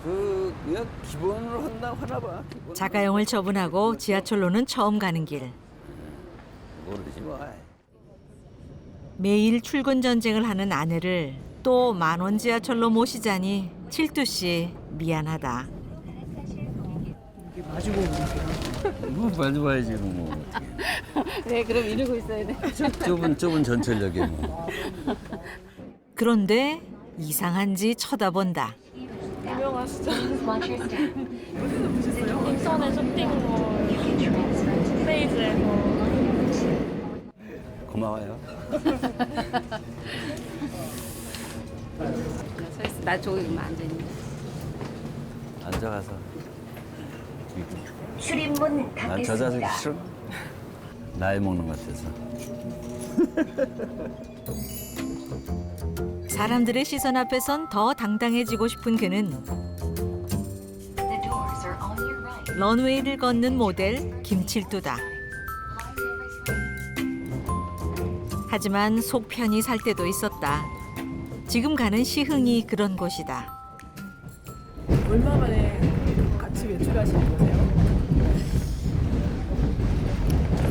그냥 기본으로 하나 봐. 기본. 자가용을 처분하고 지하철로는 처음 가는 길. 모르지 뭐. 매일 출근 전쟁을 하는 아내를 또 만원 지하철로 모시자니 칠두 씨 미안하다. 뭐 봐야지 뭐. 네, 그럼 이러고 있어야 돼. 좁은 전철역에 뭐. 그런데 이상한지 쳐다본다. 유명하시죠? 인터넷 쇼핑몰 페이지에서. 고마워요. 나 저기 앉아있네. 앉아가서. 출입문 난 저 자식 닫겠습니다. 싫어. 나이 먹는 것 같아서. 사람들의 시선 앞에선 더 당당해지고 싶은 그는 The doors are on your right. 런웨이를 걷는 모델 김칠두다. 하지만 속 편히 살 때도 있었다. 지금 가는 시흥이 그런 곳이다. 얼마 만에 같이 외출하시는 거세요?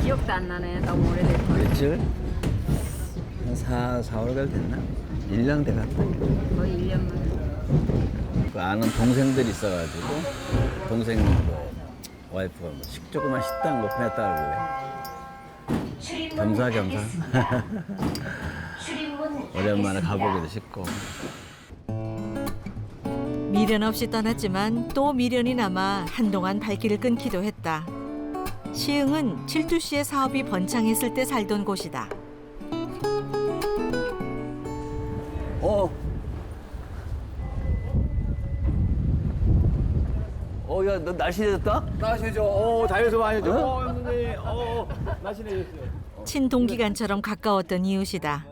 기억도 안 나네. 너무 오래됐고. 며칠? 한 4월가 됐나? 1년 돼갔다. 거의 1년 만에. 그 아는 동생들이 있어가지고 동생 뭐 와이프가 뭐 조그만 식당 오픈했다 그러길래 출입문 겸사겸사 닫겠습니다. 출입문 오랜만에 닫겠습니다. 가보기도 싶고. 미련 없이 떠났지만 또 미련이 남아 한동안 발길을 끊기도 했다. 시흥은 칠두 씨의 사업이 번창했을 때 살던 곳이다. 야, 너 날씬해졌다? 날씨죠. 다이어트 많이 했죠. 형님. 날씬해졌어요. 친동기간처럼 가까웠던 이웃이다.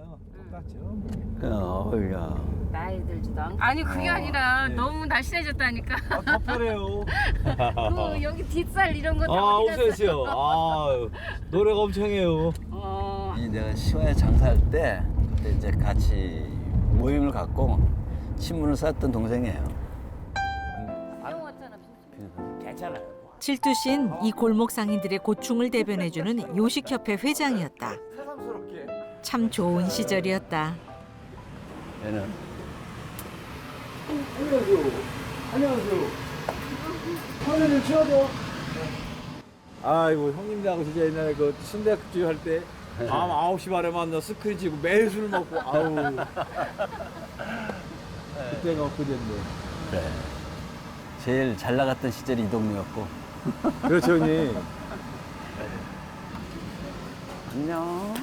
야. 나이 들지도 않고. 아니, 그게 아니라 너무 날씬해졌다니까. 덕분에요. 그 여기 뒷살 이런 거 다 어디 갔어? 옥수수요. 노래가 엄청 해요. 이 내가 시와에 장사할 때 그때 이제 같이 모임을 갖고 친분을 쌓았던 동생이에요. 괜찮아요. 칠두 씨는 이 골목 상인들의 고충을 대변해주는 요식협회 회장이었다. 새삼스럽게. 참 좋은 시절이었다. 얘는 안녕하세요. 화면을 치워줘. 아이고 형님들하고 진짜 옛날에 그 순대국집 할 때 밤 9시 반에 만나 스크린 치고 매일 술 먹고 아우 그때가 엊그제인데. 그래. 제일 잘 나갔던 시절이 이 동네였고. 그렇죠 형님. 안녕.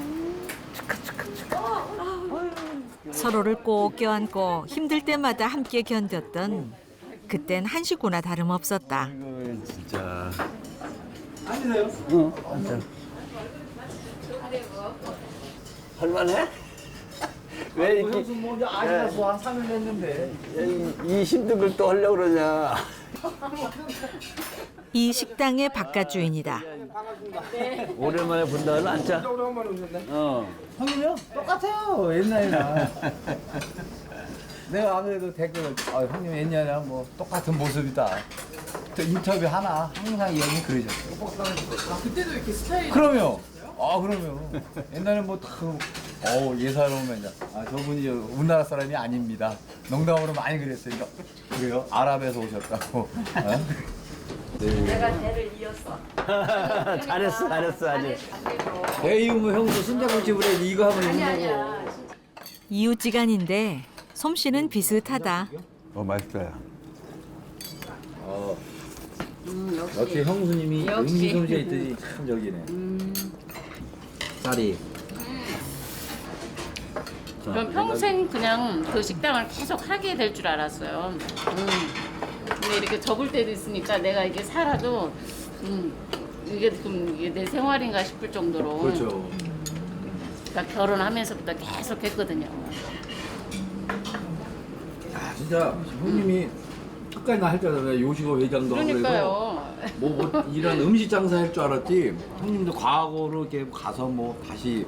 서로를 꼭 껴안고 힘들 때마다 함께 견뎠던 그땐 한식구나 다름없었다. 이거 진짜. 앉으세요. 응. 앉아. 할만해? 왜 이렇게 형수 뭐 이제 아시아서 한 3일 됐는데. 이 힘든 걸 또 하려고 그러냐? 이 식당의 바깥 주인이다. 오랜만에 본다는 앉자. 오랜만에 오셨네. 형님이요? 똑같아요 옛날이랑. 내가 아무래도 댓글 형님 옛날이랑 뭐 똑같은 모습이다. 또 인터뷰 하나 항상 이 형이 그러셨어요. 그때도 이렇게 스타일이 그럼요. 그럼요. 옛날에 예사로우면 저분이 우리나라 사람이 아닙니다. 농담으로 많이 그랬어요. 그래요? 아랍에서 오셨다고. 내가 대를 이었어. 잘했어 아주. 대이우무 형도 순대국집을 해 이거 하면 아니야. 이웃지간인데 솜씨는 비슷하다. 맛있어요. 역시 형수님이 역시. 음식 솜씨가 있더니 참 저기네. 쌀이. 그럼 평생 그냥 그 식당을 계속 하게 될 줄 알았어요. 근데 이렇게 접을 때도 있으니까 내가 이게 살아도 이게 내 생활인가 싶을 정도로. 그렇죠. 그러니까 결혼하면서부터 계속 했거든요. 진짜 형님이 끝까지 나 할 줄 알았어요. 요식업 회장도 하고 그래서 그러니까요. 뭐 이런 음식 장사 할 줄 알았지. 형님도 과거로 이렇게 가서 뭐 다시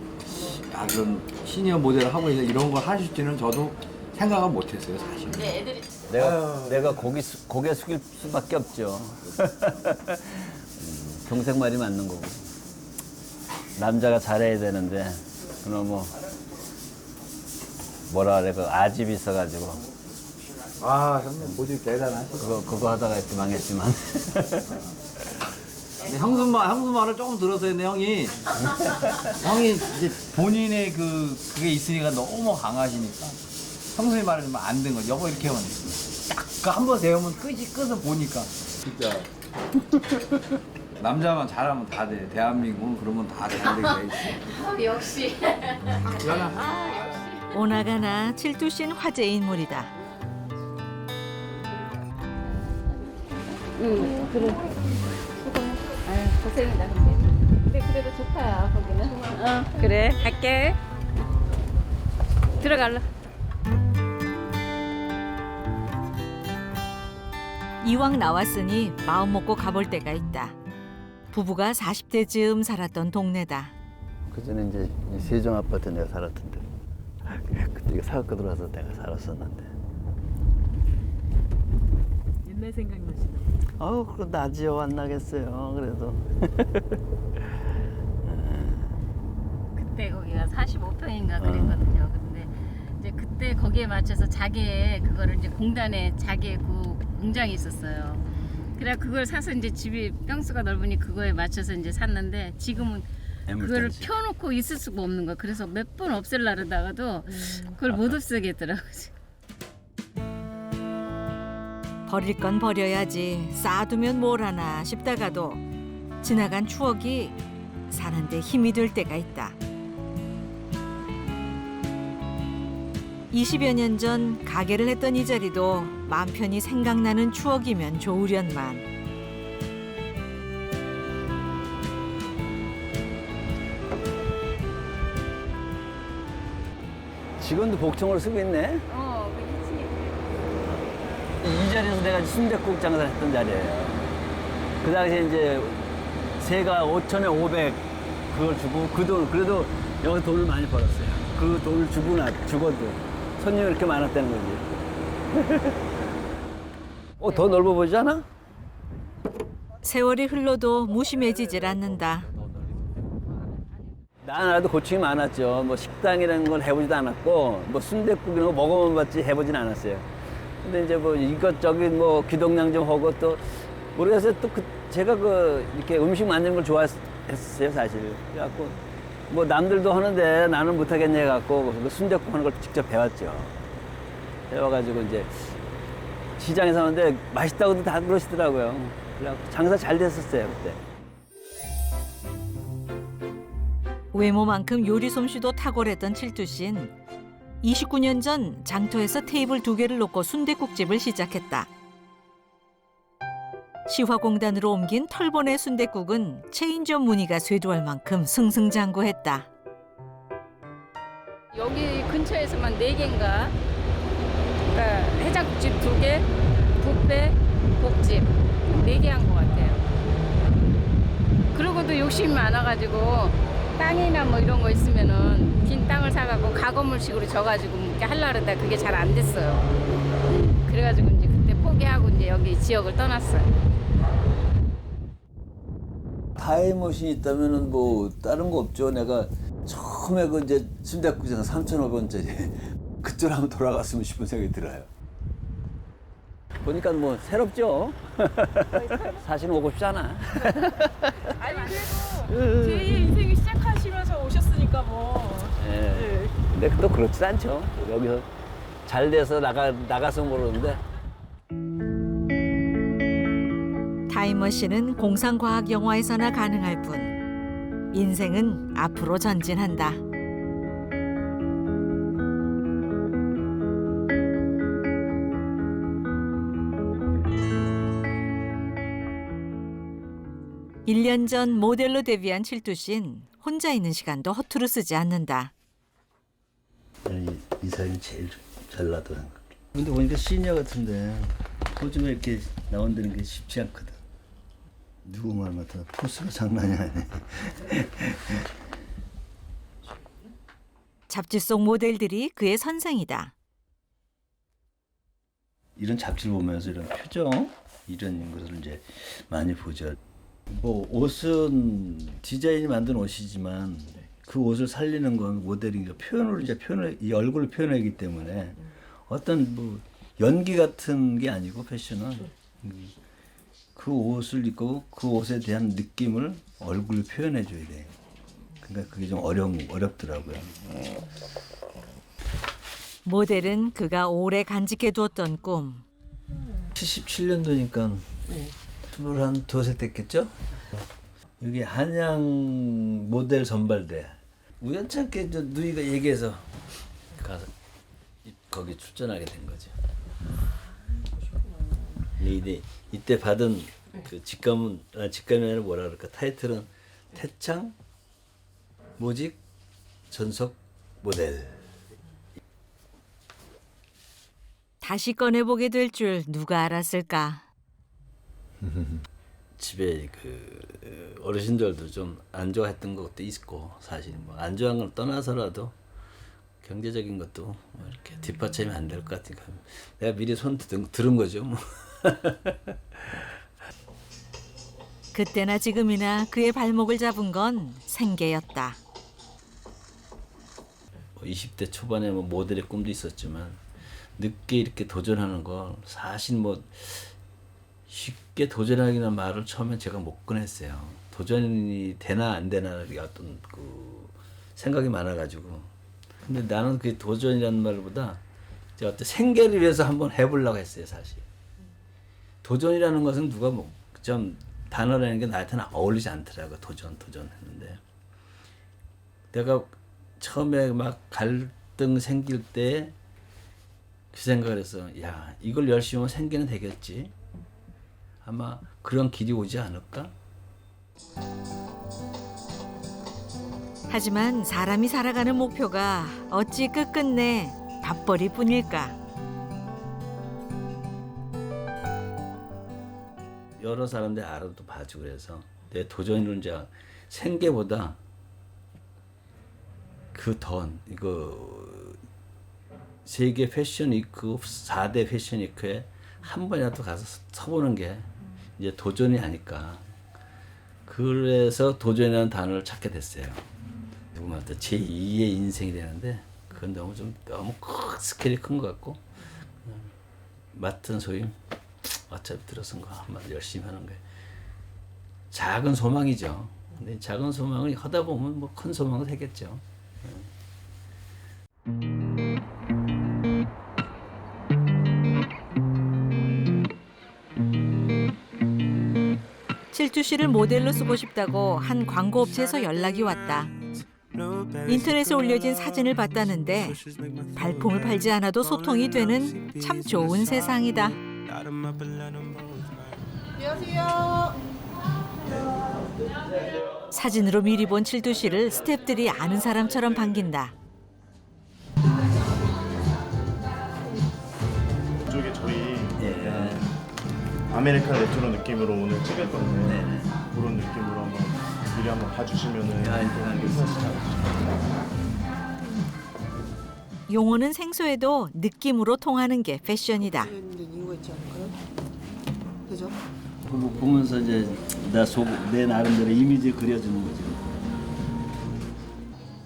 그런 시니어 모델을 하고 해서 이런 걸 하실지는 저도 생각은 못했어요 사실. 근데 애들이 내가 고개 숙일 수밖에 없죠. 동생 말이 맞는 거고. 남자가 잘해야 되는데 그놈 뭐라 그래 그 아집이 있어가지고 아, 형님 모집 대단하시고. 그거 하다가 이렇게 망했지만. 형수 말을 조금 들어서 했네, 형이 이제 본인의 그게 있으니까 너무 강하시니까 형수의 말을 좀 안 듣는 거죠. 여보 이렇게 하면 딱 한 번 세우면 끝은 보니까 진짜 남자만 잘하면 다 돼. 대한민국은 그러면 다 대한민국이 돼 있어. 역시. 오나가나 칠두씨는 화제의 인물이다. 응, 그래. 아유, 고생이다, 근데 그래도 좋다, 거기는. 그래, 갈게. 들어갈라. 이왕 나왔으니 마음 먹고 가볼 때가 있다. 부부가 40대쯤 살았던 동네다. 그전에 이제 이 세종 아파트 내가 살았던데. 그때 이거 사갖고 들어와서 내가 살았었는데. 옛날 생각나시나? 그거 나지요 안 나겠어요. 그래도. 그때 거기가 45평인가 그랬거든요. 근데 이제 그때 거기에 맞춰서 자기의 그거를 이제 공단에 자기의 그 공장이 있었어요. 그래 그걸 사서 이제 집이 평수가 넓으니 그거에 맞춰서 이제 샀는데 지금은 그거를 애물단지. 펴놓고 있을 수가 없는 거야. 그래서 몇 번 없앨라 그러다가도 그걸 못 없애겠더라고요. 버릴 건 버려야지 쌓아두면 뭘 하나 싶다가도 지나간 추억이 사는데 힘이 될 때가 있다. 20여 년 전 가게를 했던 이 자리도 마음 편히 생각나는 추억이면 좋으련만. 지금도 복층으로 쓰고 있네. 이 자리에서 내가 순댓국 장사를 했던 자리예요. 그 당시에 이제 세가 5천에 500 그걸 주고 그 돈 그래도 여기 돈을 많이 벌었어요. 그 돈을 죽어도 손님이 이렇게 많았다는 거지. 더 넓어 보이지 않아? 세월이 흘러도 무심해지질 않는다. 나도 고충이 많았죠. 뭐 식당이라는 걸 해보지도 않았고 뭐 순댓국 이런 거 먹어만 봤지 해보진 않았어요. 근데 이제 뭐 이것저것 뭐 귀동냥 좀 하고 또 모르겠어요. 또 제가 이렇게 음식 만드는 걸 좋아했어요 사실. 그래갖고 뭐 남들도 하는데 나는 못하겠네 해갖고 그 순댓국 하는 걸 직접 배웠죠. 배워가지고 이제 시장에서 하는데 맛있다고도 다 그러시더라고요. 그래갖고 장사 잘 됐었어요 그때. 외모만큼 요리 솜씨도 탁월했던 칠두씨는 29년 전 장터에서 테이블 2개를 놓고 순댓국집을 시작했다. 시화공단으로 옮긴 털보네 순댓국은 체인점 문의가 쇄도할 만큼 승승장구했다. 여기 근처에서만 4개인가 그러니까 해장국집 2개, 뷔페, 복집 4개 한 것 같아요. 그러고도 욕심이 많아가지고 땅이나 뭐 이런 거 있으면은 빈 땅을 사갖고 가건물식으로 져가지고 이렇게 하려고 그러다 그게 잘 안 됐어요. 그래가지고 이제 그때 포기하고 이제 여기 지역을 떠났어요. 타임머신이 있다면은 뭐 다른 거 없죠. 내가 처음에 그 이제 순댓국장 3,500원짜리 그쪽 한번 돌아갔으면 싶은 생각이 들어요. 보니까 뭐 새롭죠. 사실은 오고 싶지 않아. 아니 그래도 제2의 인생을 시작하시면서 오셨으니까 뭐. 예. 근데 또 그렇지 않죠. 여기서 잘 돼서 나가서 모르는데. 타임머신은 공상과학 영화에서나 가능할 뿐 인생은 앞으로 전진한다. 일 년 전 모델로 데뷔한 칠두씨는 혼자 있는 시간도 허투루 쓰지 않는다. 이 사람이 제일 잘나더라는 거. 근데 보니까 시니어 같은데 요즘에 이렇게 나온다는 게 쉽지 않거든. 누구 말 같아. 포스가 장난이 아니네. 잡지 속 모델들이 그의 선생이다. 이런 잡지를 보면서 이런 표정 이런 것을 이제 많이 보죠. 뭐 옷은 디자인이 만든 옷이지만 그 옷을 살리는 건 모델이 표현을 이제 이 얼굴을 표현하기 때문에 어떤 뭐 연기 같은 게 아니고 패션은 그 옷을 입고 그 옷에 대한 느낌을 얼굴로 표현해 줘야 돼. 그러니까 그게 좀 어렵더라고요. 모델은 그가 오래 간직해 두었던 꿈. 77년도니까 22살 됐겠죠? 여기 한양 모델 선발대. 우연찮게 저 누이가 얘기해서 가서 거기 출전하게 된 거죠. 이때 받은 그 직감이 아니라 뭐라 그럴까 타이틀은 태창 모직 전속 모델. 다시 꺼내보게 될 줄 누가 알았을까. 집에 그 어르신들도 좀 안 좋아했던 것도 있고 사실 뭐 안 좋아한 걸 떠나서라도 경제적인 것도 뭐 이렇게 뒷받침이 안 될 것 같으니까 내가 미리 손 들은 거죠. 뭐. 그때나 지금이나 그의 발목을 잡은 건 생계였다. 20대 초반에 뭐 모델의 꿈도 있었지만 늦게 이렇게 도전하는 건 사실 뭐 쉽게 도전하기는 말을 처음엔 제가 못 꺼냈어요. 도전이 되나 안 되나 어떤 그 생각이 많아가지고. 근데 나는 그 도전이라는 말보다 이제 어떤 생계를 위해서 한번 해보려고 했어요, 사실. 도전이라는 것은 누가 뭐 좀 단어라는 게 나한테는 어울리지 않더라고. 도전했는데 내가 처음에 막 갈등 생길 때 그 생각을 해서 야 이걸 열심히 하면 생계는 되겠지. 아마 그런 길이 오지 않을까? 하지만 사람이 살아가는 목표가 어찌 끝끝내 밥벌이뿐일까. 여러 사람들 알아도 봐주고 그래서 내 도전은 이제 생계보다 그 돈 이거 세계 패션 위크 4대 패션 위크에 한 번이라도 가서 서보는 게 이제 도전이 아닐까. 그래서 도전이라는 단어를 찾게 됐어요. 누구만 또 제2의 인생이 되는데 그건 너무 스케일이 큰 것 같고 맡은 소임 어차피 들어선 거 한번 열심히 하는 거예요. 작은 소망이죠. 근데 작은 소망을 하다 보면 뭐 큰 소망도 되겠죠. 칠두 씨를 모델로 쓰고 싶다고 한 광고업체에서 연락이 왔다. 인터넷에 올려진 사진을 봤다는데 발품을 팔지 않아도 소통이 되는 참 좋은 세상이다. 사진으로 미리 본 칠두 씨를 스태프들이 아는 사람처럼 반긴다. 이쪽에 저희 아메리칸 레트로 느낌으로 오늘 찍을 건데 그런 느낌으로 한번 미리 한번 봐주시면은 용어는 생소해도 느낌으로 통하는 게 패션이다. 이유가 있지 않을까요? 그죠? 그거 보면서 이제 내 나름대로 이미지 그려주는 거죠.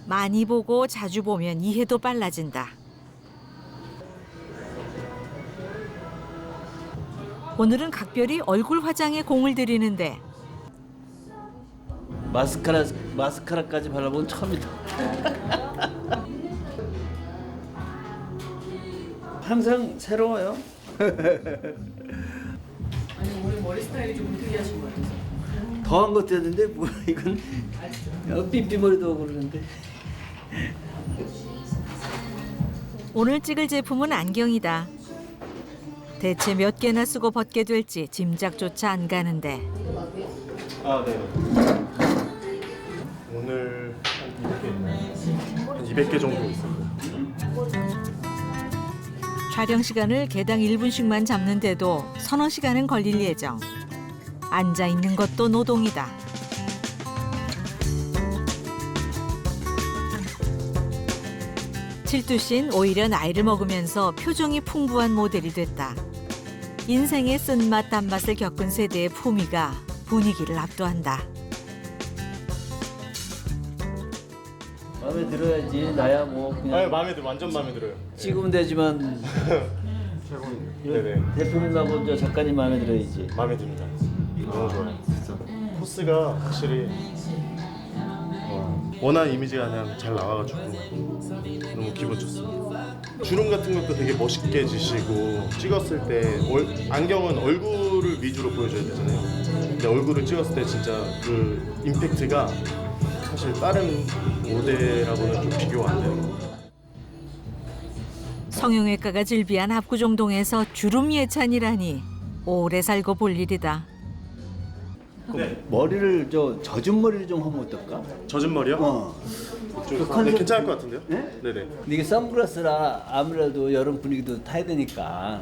많이 보고 자주 보면 이해도 빨라진다. 오늘은 각별히 얼굴 화장에 공을 들이는데 마스카라까지 발라본 처음이다. 항상 새로워요. 아니 오늘 머리 스타일이 조금 특이하신 것 같아서. 더한 것도 했는데 뭐 이건 삐삐머리도 하고 그러는데. 오늘 찍을 제품은 안경이다. 대체 몇 개나 쓰고 벗게 될지 짐작조차 안 가는데 아, 네. 오늘 한 200개 정도 있어요. 촬영 시간을 개당 1분씩만 잡는데도 서너 시간은 걸릴 예정. 앉아 있는 것도 노동이다. 칠두 씨는 오히려 나이를 먹으면서 표정이 풍부한 모델이 됐다. 인생의 쓴맛 단맛을 겪은 세대의 품위가 분위기를 압도한다. 마음에 들어야지. 나야 뭐 아, 그냥 마음에 들어, 완전 마음에 들어요. 찍으면 되지만 네네. 대표님하고 저 작가님 마음에 들어야지. 마음에 듭니다. 너무 좋아요. 코스가 확실히 원하는 이미지가 그냥 잘 나와가지고 너무 기분 좋습니다. 주름 같은 것도 되게 멋있게 지시고 찍었을 때 안경은 얼굴을 위주로 보여줘야 되잖아요. 근데 얼굴을 찍었을 때 진짜 그 임팩트가 사실 다른 모델하고는 좀 비교가 안 돼요. 성형외과가 즐비한 압구정동에서 주름 예찬이라니 오래 살고 볼 일이다. 머리를 젖은 머리를 좀 하면 어떨까? 젖은 머리요? 좀, 컨셉- 네, 괜찮을 것 같은데요? 네? 네네. 근데 이게 선글라스라 아무래도 여름 분위기도 타야 되니까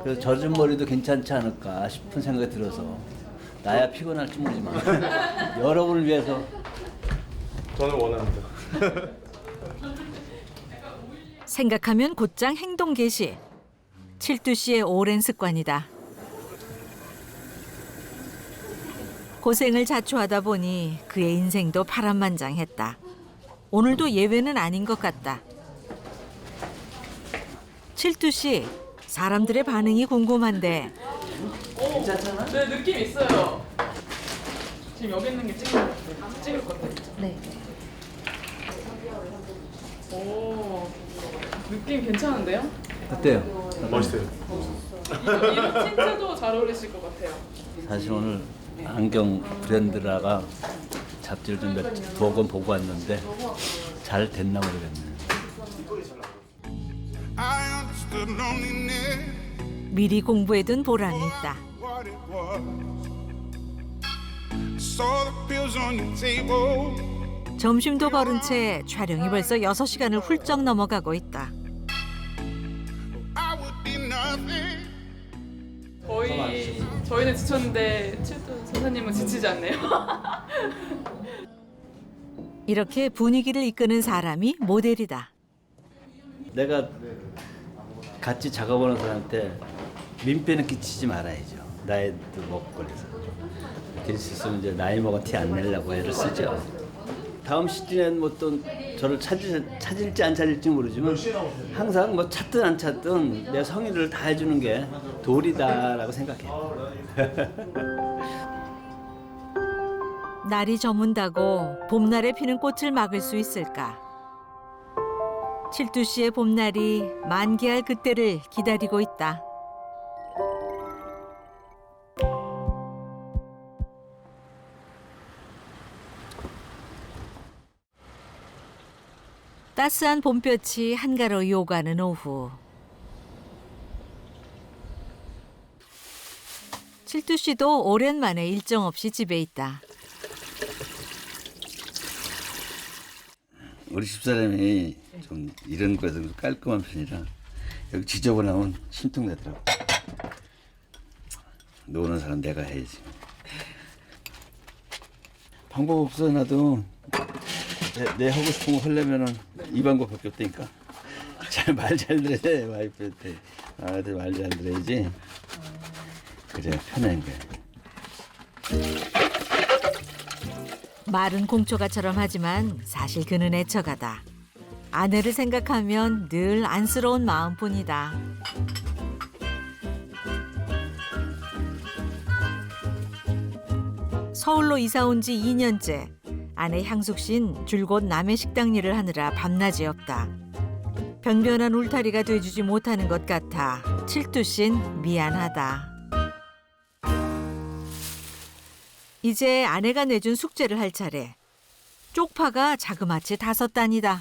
그래서 젖은 머리도 괜찮지 않을까 싶은 생각이 들어서 나야 피곤할지 모르지만 여러분을 위해서 저는 원합니다. 생각하면 곧장 행동 개시. 칠두 씨의 오랜 습관이다. 고생을 자초하다 보니 그의 인생도 파란만장했다. 오늘도 예외는 아닌 것 같다. 칠두 씨, 사람들의 반응이 궁금한데 네, 느낌 있어요. 지금 여기 있는 게 찍을 건데. 네. 오, 느낌 괜찮은데요? 어때요? 멋있어요. 이 틴트도 잘 어울리실 것 같아요. 사실 오늘 안경 브랜드라가 잡지를 좀 두어 권 보고 왔는데 잘 됐나 모르겠네. I understood loneliness, 미리 공부해둔 보람이 있다. what it was. Saw the pills on your table. 점심도 거른 채 촬영이 벌써 6시간을 훌쩍 넘어가고 있다. I would be nothing. 저희는 지쳤는데 칠두 선생님은 지치지 않네요. 이렇게 분위기를 이끄는 사람이 모델이다. 내가 같이 작업하는 사람한테 민폐는 끼치지 말아야죠. 나이도 먹고 그래서. 될 수 있으면 이제 나이 먹은 티 안 내려고 애를 쓰죠. 다음 시즌엔 뭐 또 저를 찾을지 안 찾을지 모르지만 항상 뭐 찾든 안 찾든 내 성의를 다해주는 게 도리다라고 생각해요. 날이 저문다고 봄날에 피는 꽃을 막을 수 있을까? 칠두 씨의 봄날이 만개할 그때를 기다리고 있다. 따스한 봄볕이 한가로이 오가는 오후. 칠두 씨도 오랜만에 일정 없이 집에 있다. 우리 집사람이 좀 이런 거에서 좀 깔끔한 편이라 여기 지저분하면 심통나더라고. 노는 사람 내가 해야지. 방법 없어. 나도 내 하고 싶은 거 하려면은 이 방법밖에 없다니까. 말 잘 들어야 돼. 와이프한테 나한테 말 잘 들어야지. 그래야 편한 거야. 말은 공초가처럼 하지만 사실 그는 애처가다. 아내를 생각하면 늘 안쓰러운 마음뿐이다. 서울로 이사 온 지 2년째. 아내 향숙 씨는 줄곧 남의 식당 일을 하느라 밤낮이 없다. 변변한 울타리가 돼주지 못하는 것 같아 칠두 씨는 미안하다. 이제 아내가 내준 숙제를 할 차례. 쪽파가 자그마치 5단이다.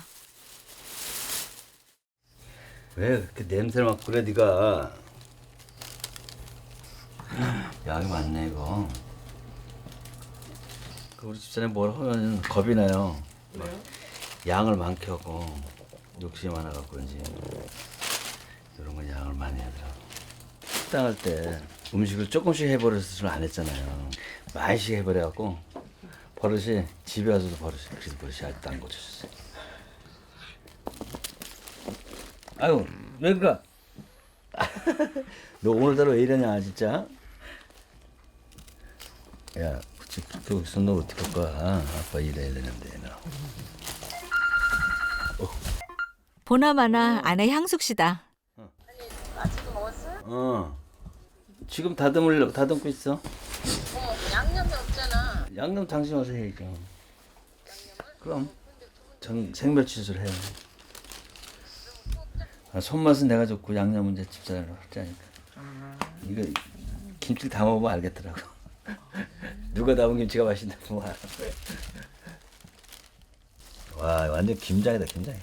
왜 그렇게 냄새를 맡고 그래 네가. 양이 많네 이거. 우리 집사람이 뭘 하면 겁이 나요. 왜요? 양을 많게 하고 욕심이 많아갖고 그런지 이런 건 양을 많이 하더라고. 식당 할 때 음식을 조금씩 해버려서 좀 안 했잖아요. 많이씩 해버려갖고 버릇이 집에 와서도 그래서 버릇이 아직도 안 고쳤어요. 아유 왜 그래? 너 오늘따라 왜 이러냐 진짜? 야, 거기서 너 어떻게 할 거야? 아빠 일해야 되는데 너. 보나마나 아내 향숙 씨다. 지금 다듬고 있어. 양념이 없잖아. 양념 당신 와서 해야죠. 그럼 생멸치술 해. 손맛은 내가 좋고 양념은 이제 집사람으로 하자니까. 이거 김치를 다 먹으면 알겠더라고. 누가 담은 김치가 맛있다고 알아. 와 완전 김장이다 김장.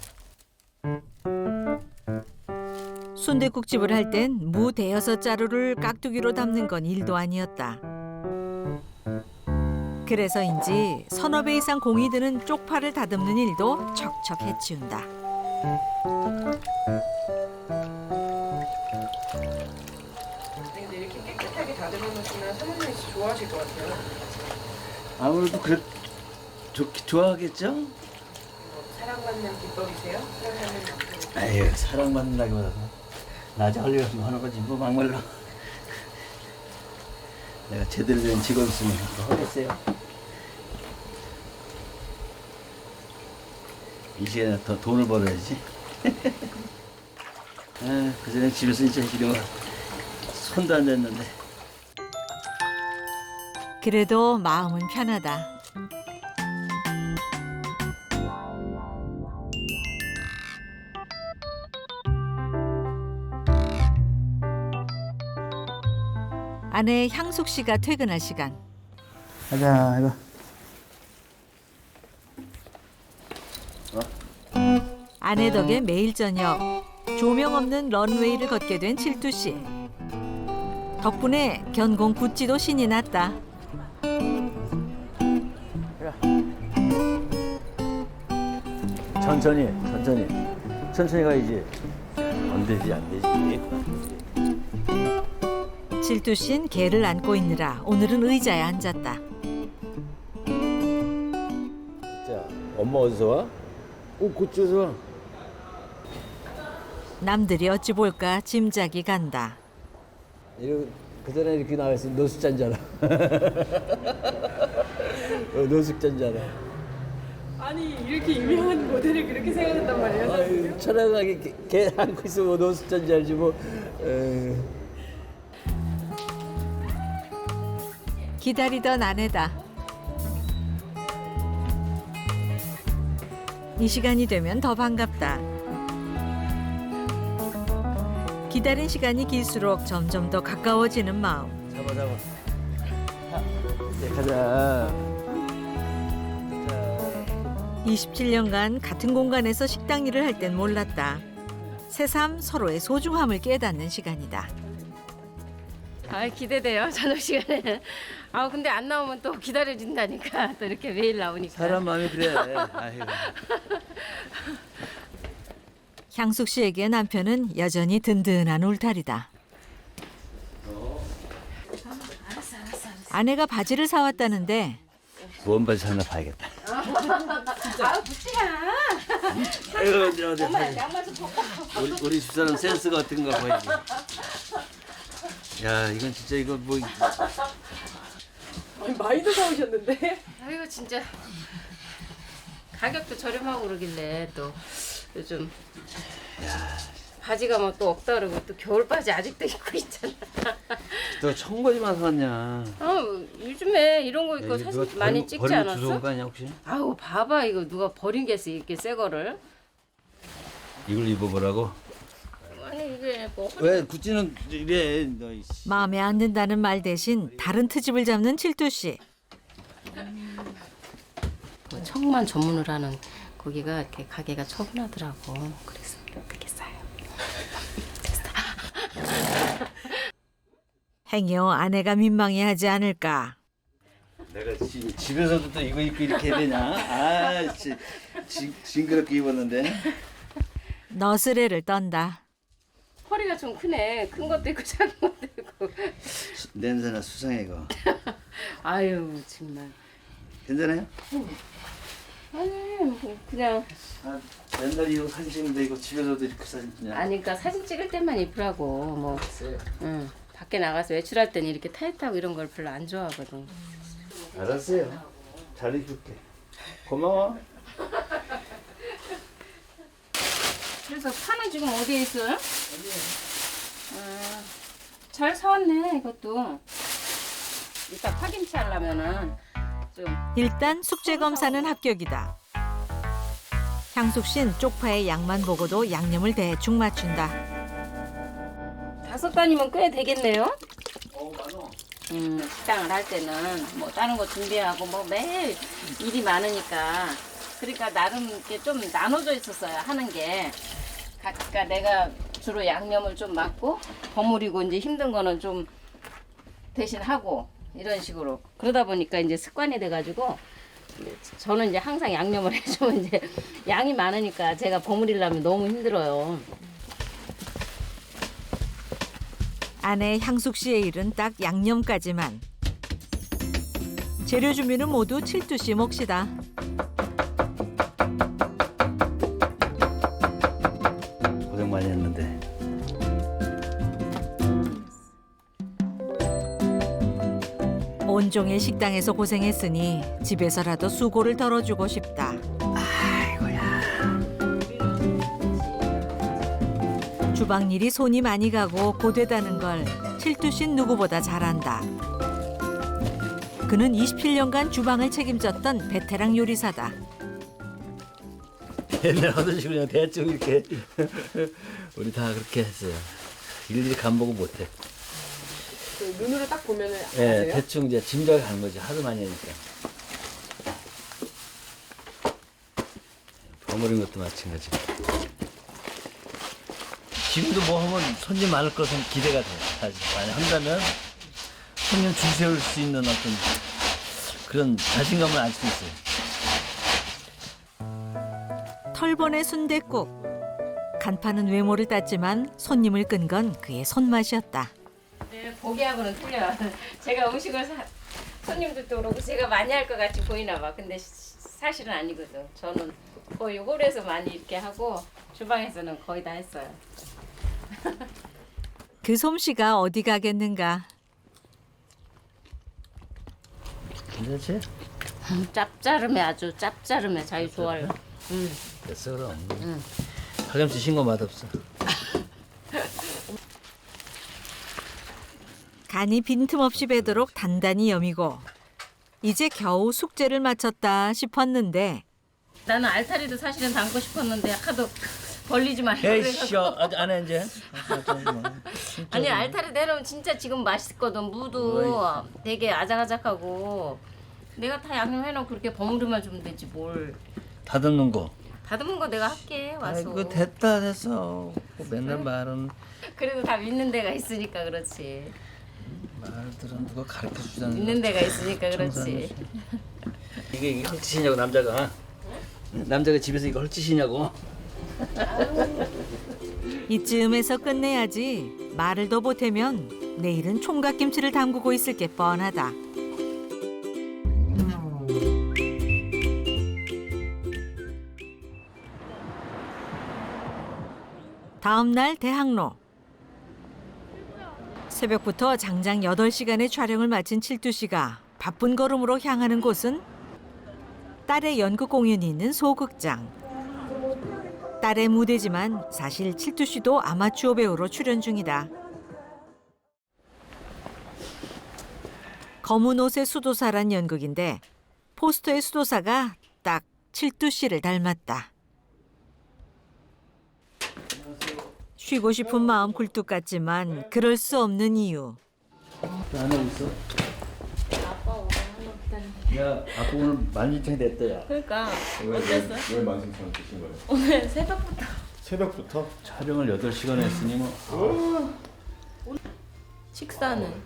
순댓국집을 할 땐 무 대여섯 자루를 깍두기로 담는 건 일도 아니었다. 그래서인지 서너 배 이상 공이 드는 쪽파를 다듬는 일도 척척 해치운다. 근데 이렇게 깨끗하게 다듬어놓으시면 사모님이 좋아하실 것 같아요. 아무래도 그래 좋아하겠죠? 사랑받는 비법이세요? 사랑받는 비법. 아유 사랑받는다기보다도 낮에 할 일 없으면 하는 거지 뭐 막말로. 내가 제대로 된 직업 있으면 뭐 하겠어요. 이 시간에 더 돈을 벌어야지. 아, 그전에 집에서 이제 이런 거 손도 안 댔는데. 그래도 마음은 편하다. 아내 향숙 씨가 퇴근할 시간. 가자 이거. 아내 덕에 매일 저녁 조명 없는 런웨이를 걷게 된 칠두 씨. 덕분에 견공 구찌도 신이 났다. 천천히 가야지. 안 되지. 칠두 씨는 개를 안고 있느라 오늘은 의자에 앉았다. 자, 엄마 어디서 와? 고추에서 와. 남들이 어찌 볼까 짐작이 간다. 그 전에 이렇게 나와있으면 노숙자인 줄 알아. 노숙자인 줄 알아. 아니 이렇게 유명한 모델을 그렇게 생각한단 말이에요? 아유, 천안하게 개 안고 있으면 노숙자인 줄 알지 뭐. 기다리던 아내다. 이 시간이 되면 더 반갑다. 기다린 시간이 길수록 점점 더 가까워지는 마음. 잡아. 이제 가자. 27년간 같은 공간에서 식당 일을 할 땐 몰랐다. 새삼 서로의 소중함을 깨닫는 시간이다. 아 기대돼요 저녁 시간에. 아 근데 안 나오면 또 기다려진다니까 또 이렇게 매일 나오니까. 사람 마음이 그래. 아이고. 향숙 씨에게 남편은 여전히 든든한 울타리다. 아내가 바지를 사왔다는데 뭔 바지 하나 봐야겠다. 아 붙지마. 어디 엄마 양말 좀 벗고. 우리 집사람 센스가 어떤가 봐야지. 야 이건 진짜 이거 뭐 아니, 많이도 사오셨는데? 아이고 진짜 가격도 저렴하고 그러길래 또 요즘 바지가 뭐 또 없다 그러고 또 겨울 바지 아직도 입고 있잖아. 너 청바지만 샀냐? 아 요즘에 이런 거 입고 사진 많이 찍지 않았어? 주워온 거 아니야 혹시? 아우 봐봐 이거 누가 버린 게 있어 이렇게 새 거를. 이걸 입어보라고? 아니 이게 뭐 왜 구찌는 이래? 너 이씨. 마음에 안 든다는 말 대신 다른 트집을 잡는 칠두 씨. 청만 전문을 하는 거기가 이렇게 가게가 처분하더라고. 그래서 그렇게 싸요. 행여 아내가 민망해하지 않을까. 내가 집에서도 또 이거 입고 이렇게 해야 되냐? 아, 징그럽게 입었는데. 너스레를 떤다. 허리가 좀 크네. 큰 것도 있고 작은 것도 있고. 냄새나 수상해 이거. 아유 정말. 괜찮아요? 아니 그냥 맨날 이거 사진 찍는데 이거 집에서도 이렇게 사진 찍냐? 아니 그러니까 사진 찍을 때만 이쁘라고 뭐. 응. 밖에 나가서 외출할 때는 이렇게 타이트하고 이런 걸 별로 안 좋아하거든. 알았어요. 잘 입을게. 고마워. 그래서 파는 지금 어디에 있어요? 잘 사왔네 이것도. 이따 파김치 하려면은 좀 일단 숙제 검사는 합격이다. 향숙 씨는 쪽파의 양만 보고도 양념을 대충 맞춘다. 5단이면 꽤 되겠네요. 식당을 할 때는 뭐 다른 거 준비하고 뭐 매일 일이 많으니까 그러니까 나름 이렇게 좀 나눠져 있었어요 하는 게. 그러니까 내가 주로 양념을 좀 맡고 버무리고 이제 힘든 거는 좀 대신 하고 이런 식으로 그러다 보니까 이제 습관이 돼가지고 저는 이제 항상 양념을 해주면 이제 양이 많으니까 제가 버무리려면 너무 힘들어요. 아내 향숙 씨의 일은 딱 양념까지만. 재료 준비는 모두 칠두 씨 몫이다. 고생 많이 했는데. 온종일 식당에서 고생했으니 집에서라도 수고를 덜어주고 싶다. 주방 일이 손이 많이 가고 고되다는 걸 칠두 씨는 누구보다 잘 안다. 그는 27년간 주방을 책임졌던 베테랑 요리사다. 옛날 하듯이 그냥 대충 이렇게 우리 다 그렇게 했어요. 일일이 간보고 못해. 그 눈으로 딱 보면은 예, 아세요? 대충 이제 짐작이 가는 거지. 하도 많이 하니까. 버무린 것도 마찬가지. 지금도 뭐 하면 손님 많을 것은 기대가 돼. 사실 많이 한다면 손님 줄 세울 수 있는 어떤 그런 자신감을 알 수 있어요. 털보네 순댓국. 간판은 외모를 땄지만 손님을 끈 건 그의 손맛이었다. 네, 보기하고는 틀려요. 제가 음식을 손님들도 그러고 제가 많이 할 것 같이 보이나 봐. 근데 사실은 아니거든. 저는 거의 홀에서 많이 이렇게 하고 주방에서는 거의 다 했어요. 그 솜씨가 어디 가겠는가. 괜찮지? 짭짜름해 아주 짭짜름해. 자기 좋아요. 됐어 그럼. 파김치 신거 맛없어. 간이 빈틈없이 배도록 단단히 여미고 이제 겨우 숙제를 마쳤다 싶었는데 나는 알타리도 사실은 담고 싶었는데 하도 벌리지 말고 에이씨, 그래서 안 해 이제. 아니 알타리 내려면 진짜 지금 맛있거든. 무도 되게 아작아작하고 내가 다 양념해놓고 그렇게 버무리만 주면 되지 뭘. 다듬는 거. 다듬은 거 내가 할게 와서. 아이고 됐어. 맨날 말은 그래도 다 믿는 데가 있으니까 그렇지. 말들은 누가 가르쳐 주자는. 믿는 데가 있으니까 그렇지. 이게 헐짓이냐고 남자가. 남자가 집에서 이거 헐짓이냐고. 이쯤에서 끝내야지. 말을 더 보태면 내일은 총각김치를 담그고 있을 게 뻔하다. 다음 날 대학로. 새벽부터 장장 8시간의 촬영을 마친 칠두 씨가 바쁜 걸음으로 향하는 곳은 딸의 연극 공연이 있는 소극장. 딸의 무대지만 사실 칠두 씨도 아마추어 배우로 출연 중이다. 검은 옷의 수도사란 연극인데 포스터의 수도사가 딱 칠두 씨를 닮았다. 쉬고 싶은 마음 굴뚝 같지만 그럴 수 없는 이유. 안에 있어. 아빠 오늘 한번 야, 아빠 오늘 만지창 됐다 야. 그러니까 어땠어? 왜 만신창 드신 거예요? 오늘 새벽부터 새벽부터? 촬영을 8시간 했으니 뭐. 식사는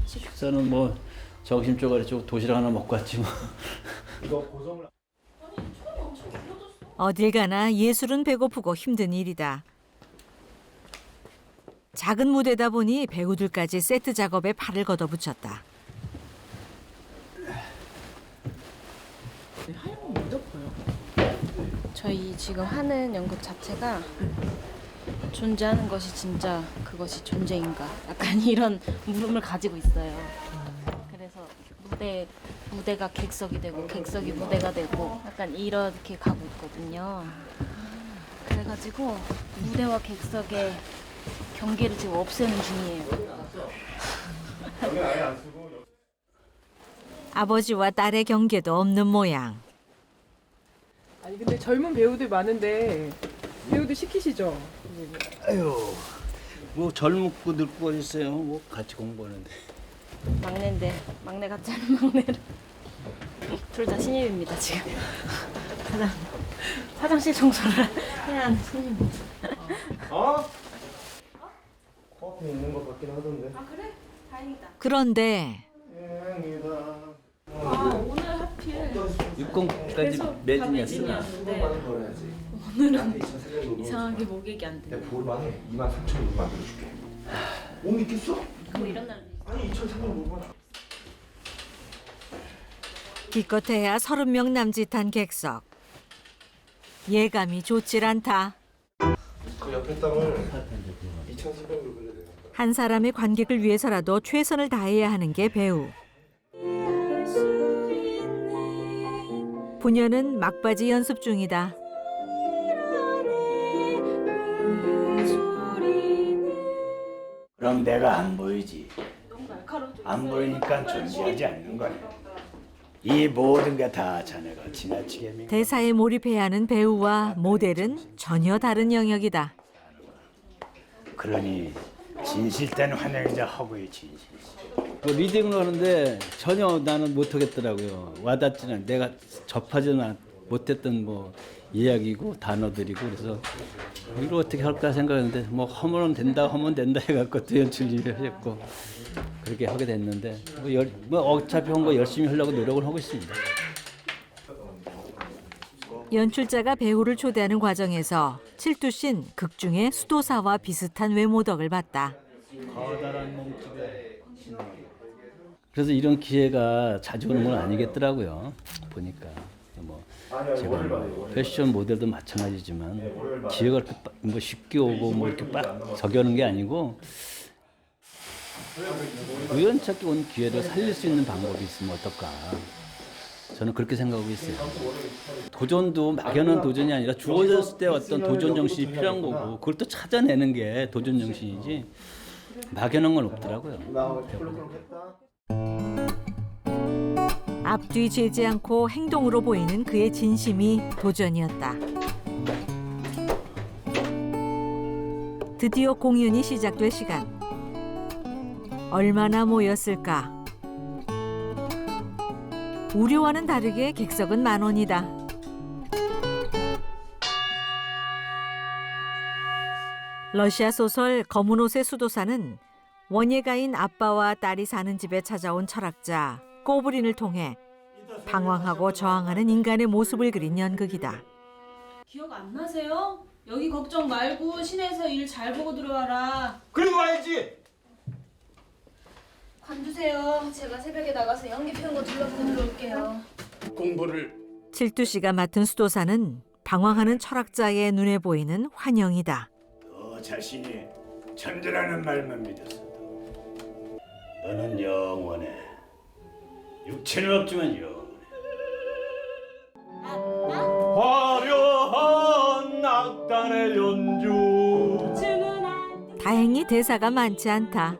식사는 뭐 점심 쪼가리 쪽 도시락 하나 먹고 왔지 뭐. 이거 고성을 어딜 가나 예술은 배고프고 힘든 일이다. 작은 무대다 보니 배우들까지 세트 작업에 팔을 걷어붙였다. 하얀 거 먼저 보여. 저희 지금 하는 연극 자체가 존재하는 것이 진짜 그것이 존재인가 약간 이런 물음을 가지고 있어요. 그래서 무대가 객석이 되고 객석이 무대가 되고 약간 이렇게 가고 있거든요. 그래가지고 무대와 객석의 경계를 지금 없애는 중이에요. 아버지와 딸의 경계도 없는 모양. 아니 근데 젊은 배우들 많은데 배우들 시키시죠? 아유, 뭐 젊고 늙고 있어요. 뭐 같이 공부하는데. 막내인데 막내 같지 않은 막내를 둘 다 신입입니다 지금. 화장실 청소를 해야 하는 신입입니다. 코앞에 있는 것 같긴 하던데. 아 그래? 다행이다. 그런데 오늘 하필 60까지 매진이었어. 오늘은 이상하게 목액이 안 돼. 볼만해. 23,000원 만들어줄게. 못 믿겠어? 그럼 이런 날도 있어. 아니 2,300원. 기껏해야 30명 남짓한 객석. 예감이 좋질 않다. 그 옆에 땅을 2,300로 빌려야 돼요. 한 사람의 관객을 위해서라도 최선을 다해야 하는 게 배우. 부녀는 막바지 연습 중이다. 그럼 내가 안 보이지. 안 보이니까 존재하지 않는 거야. 이 모든 게 다 자네가 지나치게 믿는 대사에 몰입해야 하는 배우와 모델은 전혀 다른 영역이다. 그러니 진실된 환영이자 허구의 진실. 뭐 리딩을 하는데 전혀 나는 못하겠더라고요. 와닿지는 내가 접하지는 못했던 뭐 이야기고 단어들이고 그래서 이걸 어떻게 할까 생각했는데 뭐 하면 된다 해갖고 또 연출을 했고 그렇게 하게 됐는데 뭐 어차피 한 거 열심히 하려고 노력을 하고 있습니다. 연출자가 배우를 초대하는 과정에서 칠두신 극중의 수도사와 비슷한 외모 덕을 봤다. 그래서 이런 기회가 자주 오는 건 아니겠더라고요. 보니까 뭐 제가 뭐 패션 모델도 마찬가지지만 기회가 그렇게 뭐 쉽게 오고 뭐 이렇게 빡 적여오는 게 아니고 우연찮게 온 기회를 살릴 수 있는 방법이 있으면 어떨까. 저는 그렇게 생각하고 있어요. 도전도 막연한 도전이 아니라 주어졌을 때 어떤 도전 정신이 필요한 거고 그걸 또 찾아내는 게 도전 정신이지 막연한 건 없더라고요. 앞뒤 재지 않고 행동으로 보이는 그의 진심이 도전이었다. 드디어 공연이 시작될 시간. 얼마나 모였을까? 우려와는 다르게 객석은 10,000원이다. 러시아 소설 검은 옷의 수도사는 원예가인 아빠와 딸이 사는 집에 찾아온 철학자 꼬브린을 통해 방황하고 저항하는 인간의 모습을 그린 연극이다. 기억 안 나세요? 여기 걱정 말고 시내에서 일 잘 보고 들어와라. 그래도 와야지. 관두세요. 제가 새벽에 나가서 연기 피운 거 둘러보고 들어올게요. 공부를 칠두씨가 맡은 수도사는 방황하는 철학자의 눈에 보이는 환영이다. 너 자신이 천재라는 말만 믿었어도 너는 영원해. 육체는 없지만 영원해. 화려한 낙단의 연주 다행히 대사가 많지 않다.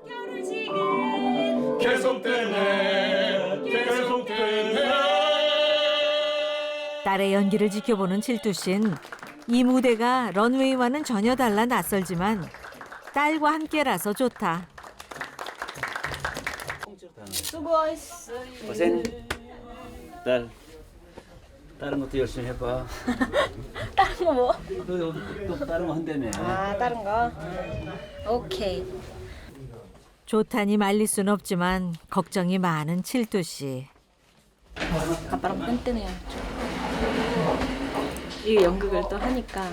계속되네 계속되네. 딸의 연기를 지켜보는 칠두씨는 이 무대가 런웨이와는 전혀 달라 낯설지만 딸과 함께라서 좋다. 수고했어요. 고생. 다른 것도 열심히 해봐. 다른 거 뭐? 또 다른 거 한다며. 아 다른 거? 오케이. 좋다니 말릴 순 없지만 걱정이 많은 칠두씨. 아빠랑 뺀 이 연극을 또 하니까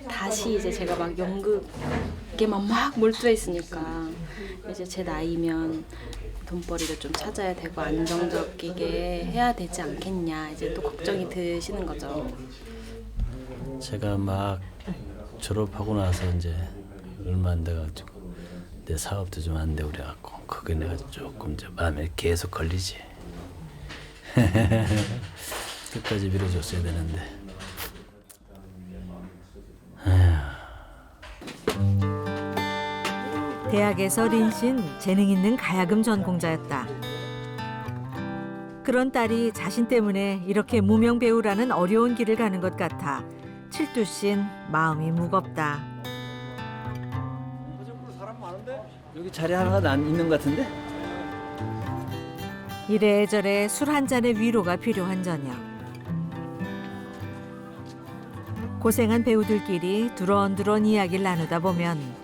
다시 이제 제가 막 연극에만 막 몰두해 있으니까 이제 제 나이면 돈벌이를 좀 찾아야 되고 안정적이게 해야 되지 않겠냐 이제 또 걱정이 드시는 거죠. 제가 막 졸업하고 나서 이제 얼마 안 돼가지고 내 사업도 좀 안 되고 그래갖고 그게 내가 조금 이제 마음에 계속 걸리지. 끝까지 밀어줬어야 되는데. 대학에서 린신 재능 있는 가야금 전공자였다. 그런 딸이 자신 때문에 이렇게 무명 배우라는 어려운 길을 가는 것 같아 칠두신 마음이 무겁다. 여기 자리 하나가 있는 것 같은데? 이래저래 술 한 잔의 위로가 필요한 저녁. 고생한 배우들끼리 두런두런 이야기를 나누다 보면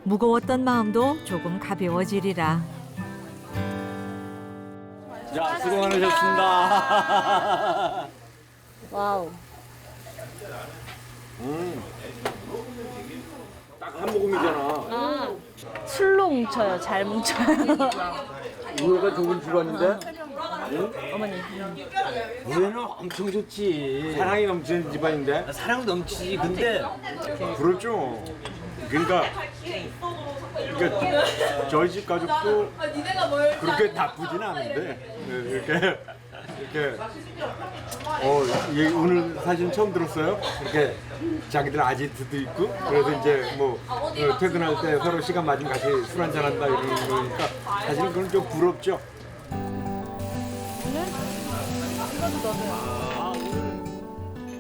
무거웠던 마음도 조금 가벼워지리라. 자, 수고 많으셨습니다. 와우. 딱 한 모금이잖아. 술로 뭉쳐요. 잘 뭉쳐요. 우회가 좋은 집안인데? 어머니. 우리는 엄청 좋지. 사랑이 넘치는 집안인데? 사랑 넘치지. 근데 그렇죠. 그러니까 저희 집 가족도 그렇게 나쁘진 않은데 이렇게 오늘 사진 처음 들었어요? 이렇게 자기들 아지트도 있고 그래서 이제 뭐 퇴근할 때 서로 시간 맞으면 같이 술 한잔 한다 이러는 거니까 사실 그건 좀 부럽죠.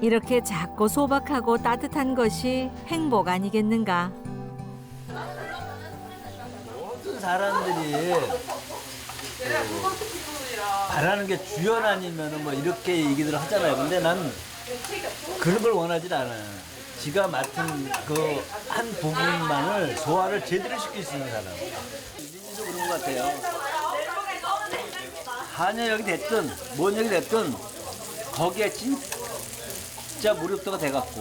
이렇게 작고 소박하고 따뜻한 것이 행복 아니겠는가. 모든 사람들이 바라는 게 주연 아니면 뭐 이렇게 얘기들 하잖아요. 근데 난 그런 걸 원하지 않아요. 지가 맡은 그 한 부분만을 소화를 제대로 시킬 수 있는 사람. 민지도 그런 것 같아요. 한여역이 됐든 뭔 역이 됐든 거기에 진짜 몰입도가 돼갖고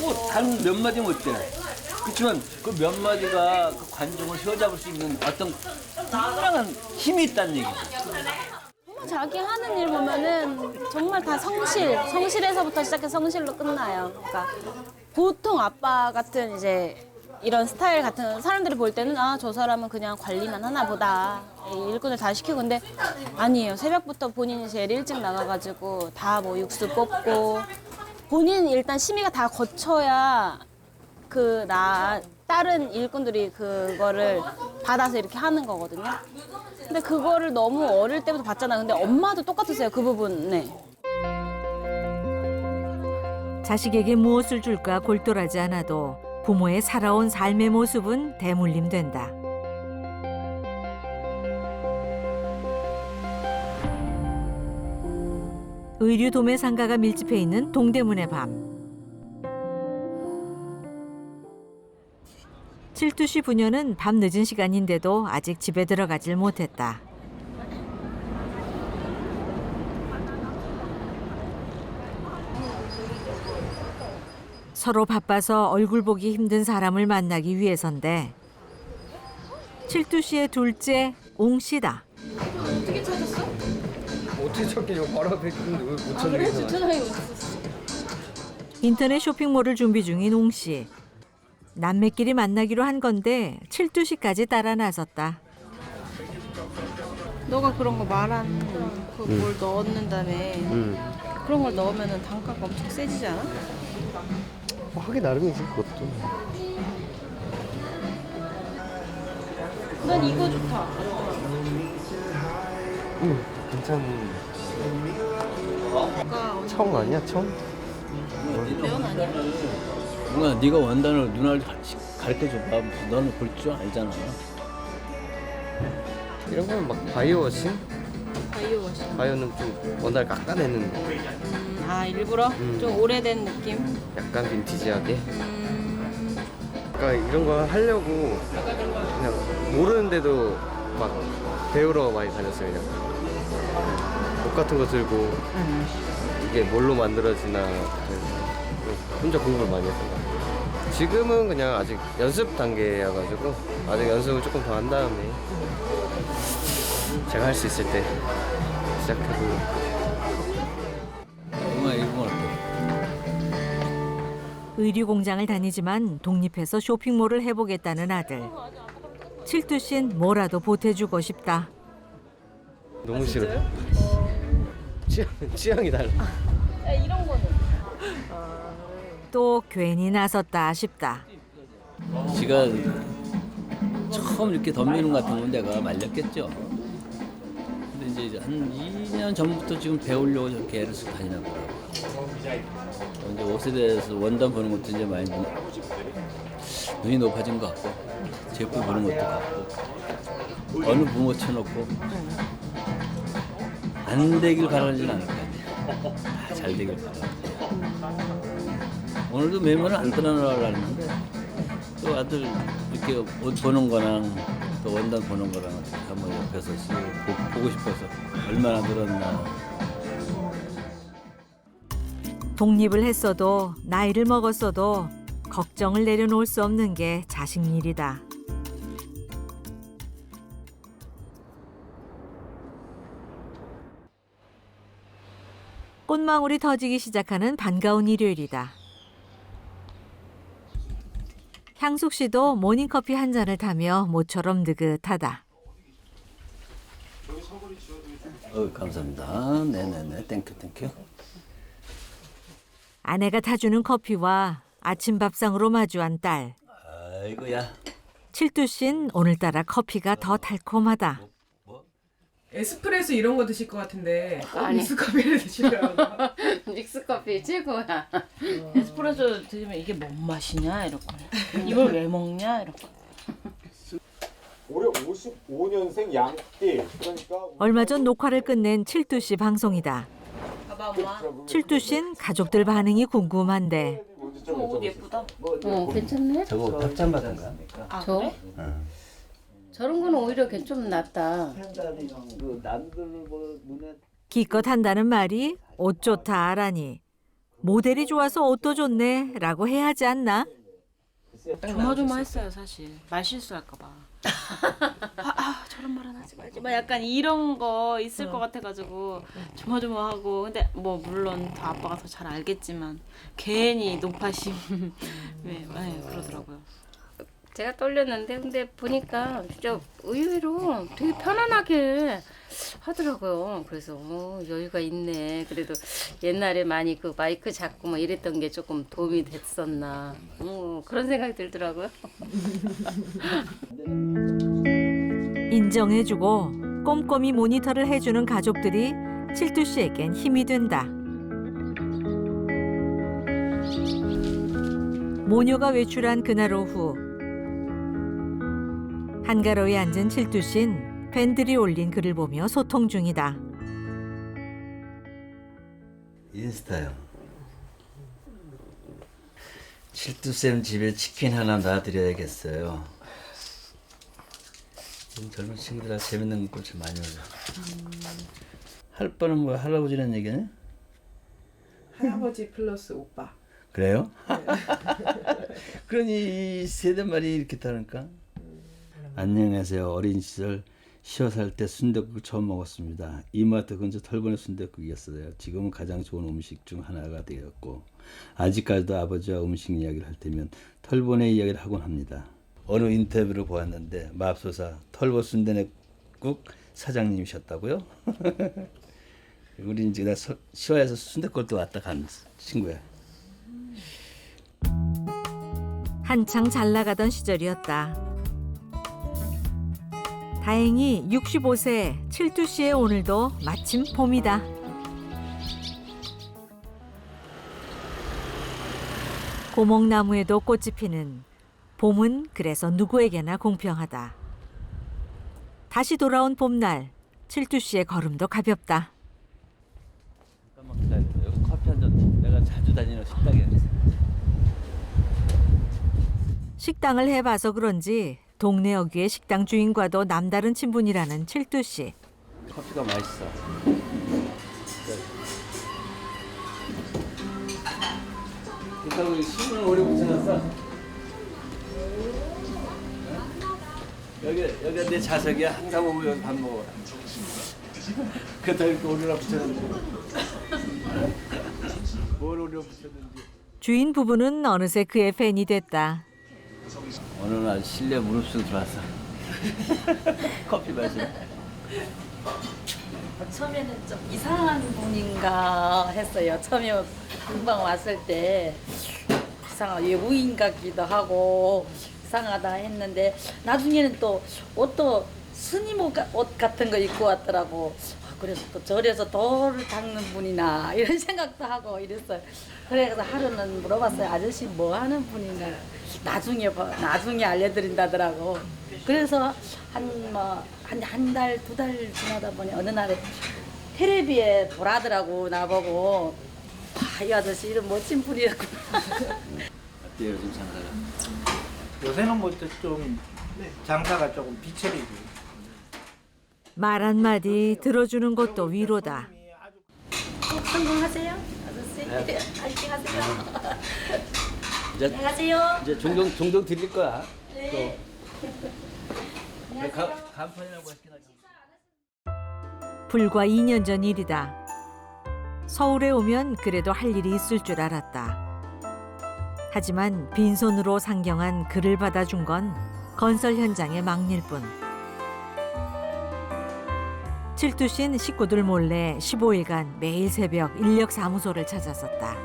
뭐 단 몇 마디 못 돼. 그렇지만 그 몇 마디가 그 관중을 휘어잡을 수 있는 어떤 특별한 힘이 있다는 얘기죠. 자기 하는 일 보면은 정말 다 성실에서부터 시작해서 성실로 끝나요. 그러니까 보통 아빠 같은 이제 이런 스타일 같은 사람들이 볼 때는 아, 저 사람은 그냥 관리만 하나 보다. 일꾼을 다 시키고 근데 아니에요. 새벽부터 본인이 제일 일찍 나가가지고 다 뭐 육수 뽑고 본인 일단 심의가 다 거쳐야 다른 일꾼들이 그거를 받아서 이렇게 하는 거거든요. 근데 그거를 너무 어릴 때부터 봤잖아. 근데 엄마도 똑같으세요. 그 부분. 네. 자식에게 무엇을 줄까 골똘하지 않아도 부모의 살아온 삶의 모습은 대물림된다. 의류 도매 상가가 밀집해 있는 동대문의 밤. 7두시 부녀는 밤 늦은 시간인데도 아직 집에 들어가질 못했다. 서로 바빠서 얼굴 보기 힘든 사람을 만나기 위해서인데 7두시의 둘째 옹씨다. 어떻게 찾았어? 어떻게 찾겠냐고 바로 앞에 있는데 왜 못 찾겠냐. 주차장에 없었어. 인터넷 쇼핑몰을 준비 중인 옹씨. 남매끼리 만나기로 한 건데 7두시까지 따라 나섰다. 너가 그런 거 말한 뭘 넣었는다며. 그런 걸 넣으면 단가가 엄청 세지지 않아? 하기 나름이지 그것도. 난 이거 좋다. 괜찮은. 청 아니야 청? 면 아니야? 누나, 네가 원단을 누나를 가르쳐줘봐. 너는 볼 줄 알잖아. 이런 거는 막 바이오워싱? 바이오워싱. 바이오는 좀 원단을 깎아내는 거. 아 일부러? 좀 오래된 느낌? 약간 빈티지하게. 그러니까 이런 거 하려고 그냥 모르는데도 막 배우러 많이 다녔어요. 그냥 옷 같은 거 들고 이게 뭘로 만들어지나 혼자 공부를 많이 했던 것 같아요. 지금은 그냥 아직 연습 단계여가지고 아직 연습을 조금 더 한 다음에 제가 할 수 있을 때 시작해보고. 정말 이건 어때? 의류 공장을 다니지만 독립해서 쇼핑몰을 해보겠다는 아들. 칠두 씨는 뭐라도 보태주고 싶다. 너무 싫어. 취향이 달라. 이런 거는 또 괜히 나섰다 싶다. 지가 처음 이렇게 덤비는 것 같은 건 내가 말렸겠죠. 근데 이제 한 2년 전부터 지금 배우려고 저렇게 애를 쓰고 다니나 보더라고요. 이제 옷에 대해서 원단 보는 것도 이제 많이 눈이 높아진 것 같고, 제품 보는 것도 같고, 어느 부모 쳐놓고 안 되길 바라진 않을 거 아니에요. 다 잘 되길 바라. 오늘도 매물은 안 떠나려고 하는데 또 아들 이렇게 옷 보는 거랑 또 원단 보는 거랑 한번 옆에서 보고 싶어서 얼마나 늘었나. 독립을 했어도 나이를 먹었어도 걱정을 내려놓을 수 없는 게 자식 일이다. 꽃망울이 터지기 시작하는 반가운 일요일이다. 향숙 씨도 모닝커피 한 잔을 타며 모처럼 느긋하다. 감사합니다. 네네네. 땡큐. 아내가 타주는 커피와 아침 밥상으로 마주한 딸. 아이고야. 칠두 씨는 오늘따라 커피가 더 달콤하다. 에스프레소 이런 거 드실 것 같은데 아니. 믹스커피를 드시려고. 믹스커피 최고야. 에스프레소 드시면 이게 뭔 맛이냐 이렇게. 이걸 왜 먹냐 이렇게. 올해 55년생 양띠. 그러니까 얼마 전 녹화를 끝낸 칠두 씨 방송이다. 봐봐 엄마. 칠두 씨는 가족들 반응이 궁금한데 저 옷 예쁘다. 괜찮네. 저거 답장 받은 거야? 아 저? 그래? 저런 거는 오히려 좀 낫다. 남들 뭐 눈에 기껏 한다는 말이 옷 좋다 하라니 모델이 좋아서 옷도 좋네 라고 해야 하지 않나? 조마조마했어요 사실. 말 실수할까 봐. 저런 말은 하지 말지 마. 약간 이런 거 있을 것 같아가지고 조마조마하고. 근데 뭐 물론 더 아빠가 더 잘 알겠지만 괜히 높아심. 네, 그러더라고요. 제가 떨렸는데 근데 보니까 진짜 의외로 되게 편안하게 하더라고요. 그래서 여유가 있네. 그래도 옛날에 많이 그 마이크 잡고 뭐 이랬던 게 조금 도움이 됐었나. 그런 생각이 들더라고요. 인정해주고 꼼꼼히 모니터를 해주는 가족들이 칠두 씨에겐 힘이 된다. 모녀가 외출한 그날 오후 한가로이 앉은 칠두 씨는 팬들이 올린 글을 보며 소통 중이다. 인스타요. 칠두쌤 집에 치킨 하나 놔드려야겠어요. 요즘 젊은 친구들 재밌는 걸 좀 많이 올려. 할 뻔은 뭐 할아버지라는 얘기네? 할아버지 플러스 오빠. 그래요? 그러니 이 세대말이 이렇게 다르니까. 안녕하세요. 어린 시절 시어 살 때 순댓국 처음 먹었습니다. 이마트 근처 털보네 순댓국이었어요. 지금은 가장 좋은 음식 중 하나가 되었고 아직까지도 아버지와 음식 이야기를 할 때면 털보네 이야기를 하곤 합니다. 어느 인터뷰를 보았는데 맙소사 털보 순댓국 사장님이셨다고요? 우리 이제 나 시화에서 순댓국도 왔다 간 친구야. 한창 잘 나가던 시절이었다. 다행히 65세 칠두 씨의 오늘도 마침 봄이다. 고목나무에도 꽃이 피는 봄은 그래서 누구에게나 공평하다. 다시 돌아온 봄날, 칠두 씨의 걸음도 가볍다. 잠깐만 기다려. 여기 커피 한 잔. 내가 자주 다니는 식당이야. 식당을 해봐서 그런지 동네 어귀의 식당 주인과도 남다른 친분이라는 칠두 씨. 커피가 맛있어. 그렇다고 수분을 오래 붙여놨어. 여기가 내 자석이야. 항상 오면 여기 밥 먹어. 그다 이렇게 오리라 붙였는데. 뭘 오리라 붙였는지. 주인 부부는 어느새 그의 팬이 됐다. 어느 날 실내 무릎쓰고 들어왔어. 커피 마시러. 처음에는 좀 이상한 분인가 했어요. 처음에 금방 왔을 때 이상한 외국인 같기도 하고 이상하다 했는데 나중에는 또 옷도 스님 옷 같은 거 입고 왔더라고. 그래서 또 절에서 돌을 닦는 분이나 이런 생각도 하고 이랬어요. 그래서 하루는 물어봤어요. 아저씨 뭐 하는 분인가. 나중에 알려드린다더라고. 그래서 한 달, 2달 지나다 보니 어느 날에 텔레비에 보라더라고 나보고. 와, 이 아저씨 이런 멋진 분이었구나. 어때요 요즘 장사가? 요새는 뭐 좀 장사가 조금 비철이고. 말 한마디 들어주는 것도 위로다. 성공하세요, 아저씨. 네. 파이팅 하세요. 이제, 안녕하세요. 이제 종종 드릴 거야. 네. 또. 간판이라고 하시긴 하죠. 불과 2년 전 일이다. 서울에 오면 그래도 할 일이 있을 줄 알았다. 하지만 빈손으로 상경한 그를 받아준 건 건설 현장의 막일 뿐. 칠투신 식구들 몰래 15일간 매일 새벽 인력사무소를 찾았었다.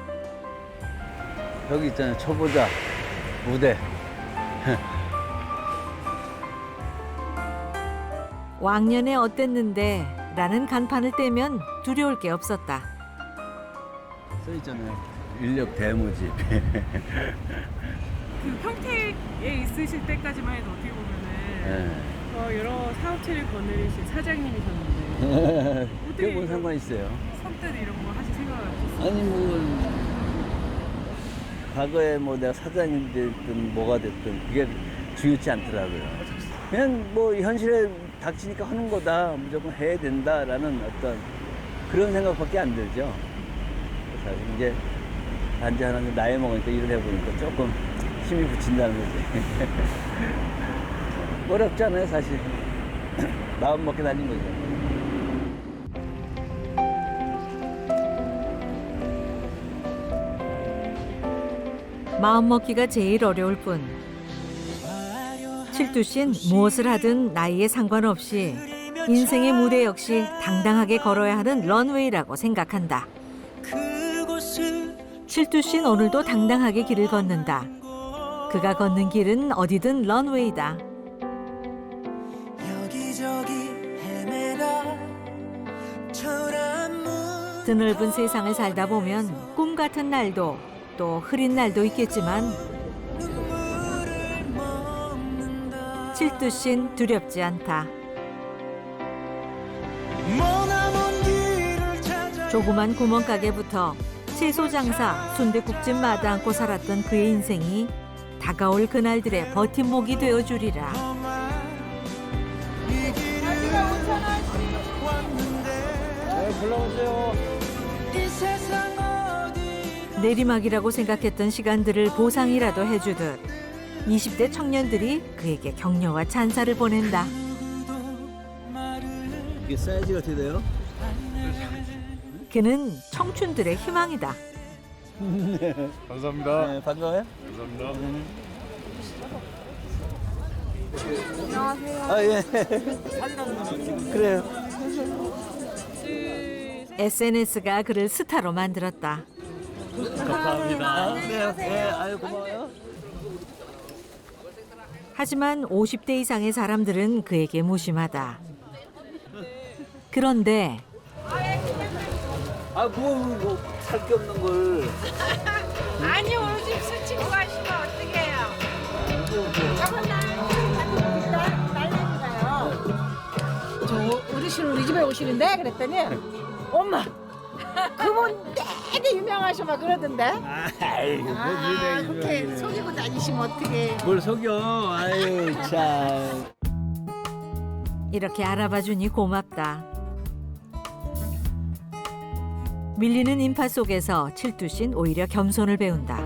여기 있잖아요. 초보자 무대. 왕년에 어땠는데 라는 간판을 떼면 두려울 게 없었다. 써 있잖아요. 인력 대무집. 그 평택에 있으실 때까지만 해도 어떻게 보면은 여러 사업체를 거느리신 사장님이셨는데 그게 뭔 상관 있어요? 선뜻 이런 거 하실 생각을 하셨어요? 아니 뭐 과거에 뭐 내가 사장이 됐든 뭐가 됐든 그게 중요치 않더라고요. 그냥 뭐 현실에 닥치니까 하는 거다, 무조건 해야 된다라는 어떤 그런 생각밖에 안 들죠. 그래서 이제 단지 하나 나이 먹으니까 일을 해보니까 조금 힘이 붙인다는 거지. 어렵잖아요, 사실. 마음 먹게 다닌 거죠. 마음 먹기가 제일 어려울 뿐. 칠투신 무엇을 하든 나이에 상관없이 인생의 무대 역시 당당하게 걸어야 하는 런웨이라고 생각한다. 칠투신 오늘도 당당하게 길을 걷는다. 그가 걷는 길은 어디든 런웨이다. 드넓은 세상을 살다 보면 꿈 같은 날도 또 흐린 날도 있겠지만 칠투신 두렵지 않다. 조그만 구멍가게부터 채소 장사, 순댓국집 마다않고 살았던 그의 인생이 다가올 그날들의 버팀목이 되어주리라. 불러오세요. 내리막이라고 생각했던 시간들을 보상이라도 해주듯 20대 청년들이 그에게 격려와 찬사를 보낸다. 이게 사이즈가 어떻게 돼요? 그는 청춘들의 희망이다. 감사합니다. 네, 반가워요? 감사합니다. 안녕하세요. 아, 예. 그래요. SNS가 그를 스타로 만들었다. 감사합니다. 네, 네, 아유, 고마워요. 하지만 50대 이상의 사람들은 그에게 무심하다. 그런데 아, 뭐, 살 게 없는 걸. 아니 우리 집 스치고 가시면 어떡해요? 저건 날라니까요. 저 어르신 우리 집에 오시는데 그랬더니 엄마 그분 되게 유명하셔 막 그러던데. 아이고, 그렇게 속이고 다니시면 어떡해? 뭘 속여? 아유, 참. 이렇게 알아봐 주니 고맙다. 밀리는 인파 속에서 칠투신 오히려 겸손을 배운다.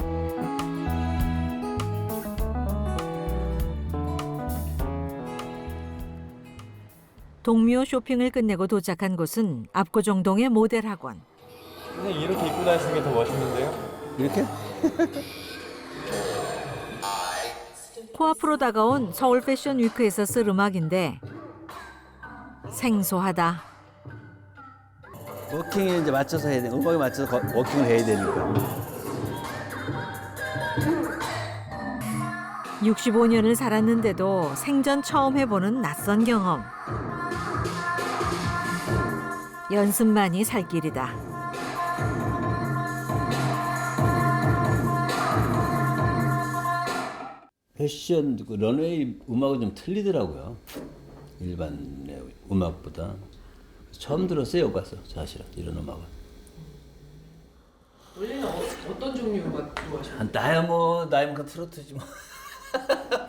동묘 쇼핑을 끝내고 도착한 곳은 압구정동의 모델 학원. 선생님 이렇게 입고 다니시는 게 더 멋있는데요? 이렇게? 코앞으로 다가온 서울 패션 위크에서 쓸 음악인데 생소하다. 워킹에 이제 맞춰서 해야 돼. 음악에 맞춰서 워킹을 해야 되니까. 65년을 살았는데도 생전 처음 해보는 낯선 경험. 연습만이 살 길이다. 패션 그 런웨이 음악은 좀 틀리더라고요. 일반의 음악보다. 처음 들었어요, 여기 와서 사실은 이런 음악은. 원래는 어떤 종류 음악 좋아하시나요? 나야 뭐 트로트지 뭐.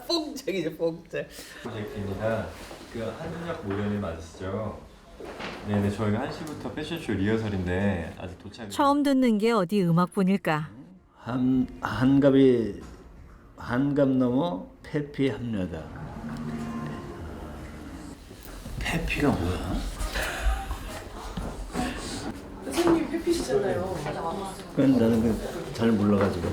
뽕쟁이죠, 뽕쟁. 프로젝트입니다. 그 한준혁 모델님 맞으시죠? 네네, 저희가 1시부터 패션쇼 리허설인데 아직 도착이... 처음 듣는 게 어디 음악뿐일까? 한갑 넘어 페피 합류하다. 페피가 뭐야? 선생님 페피시잖아요. 그건 나는 잘 몰라가지고.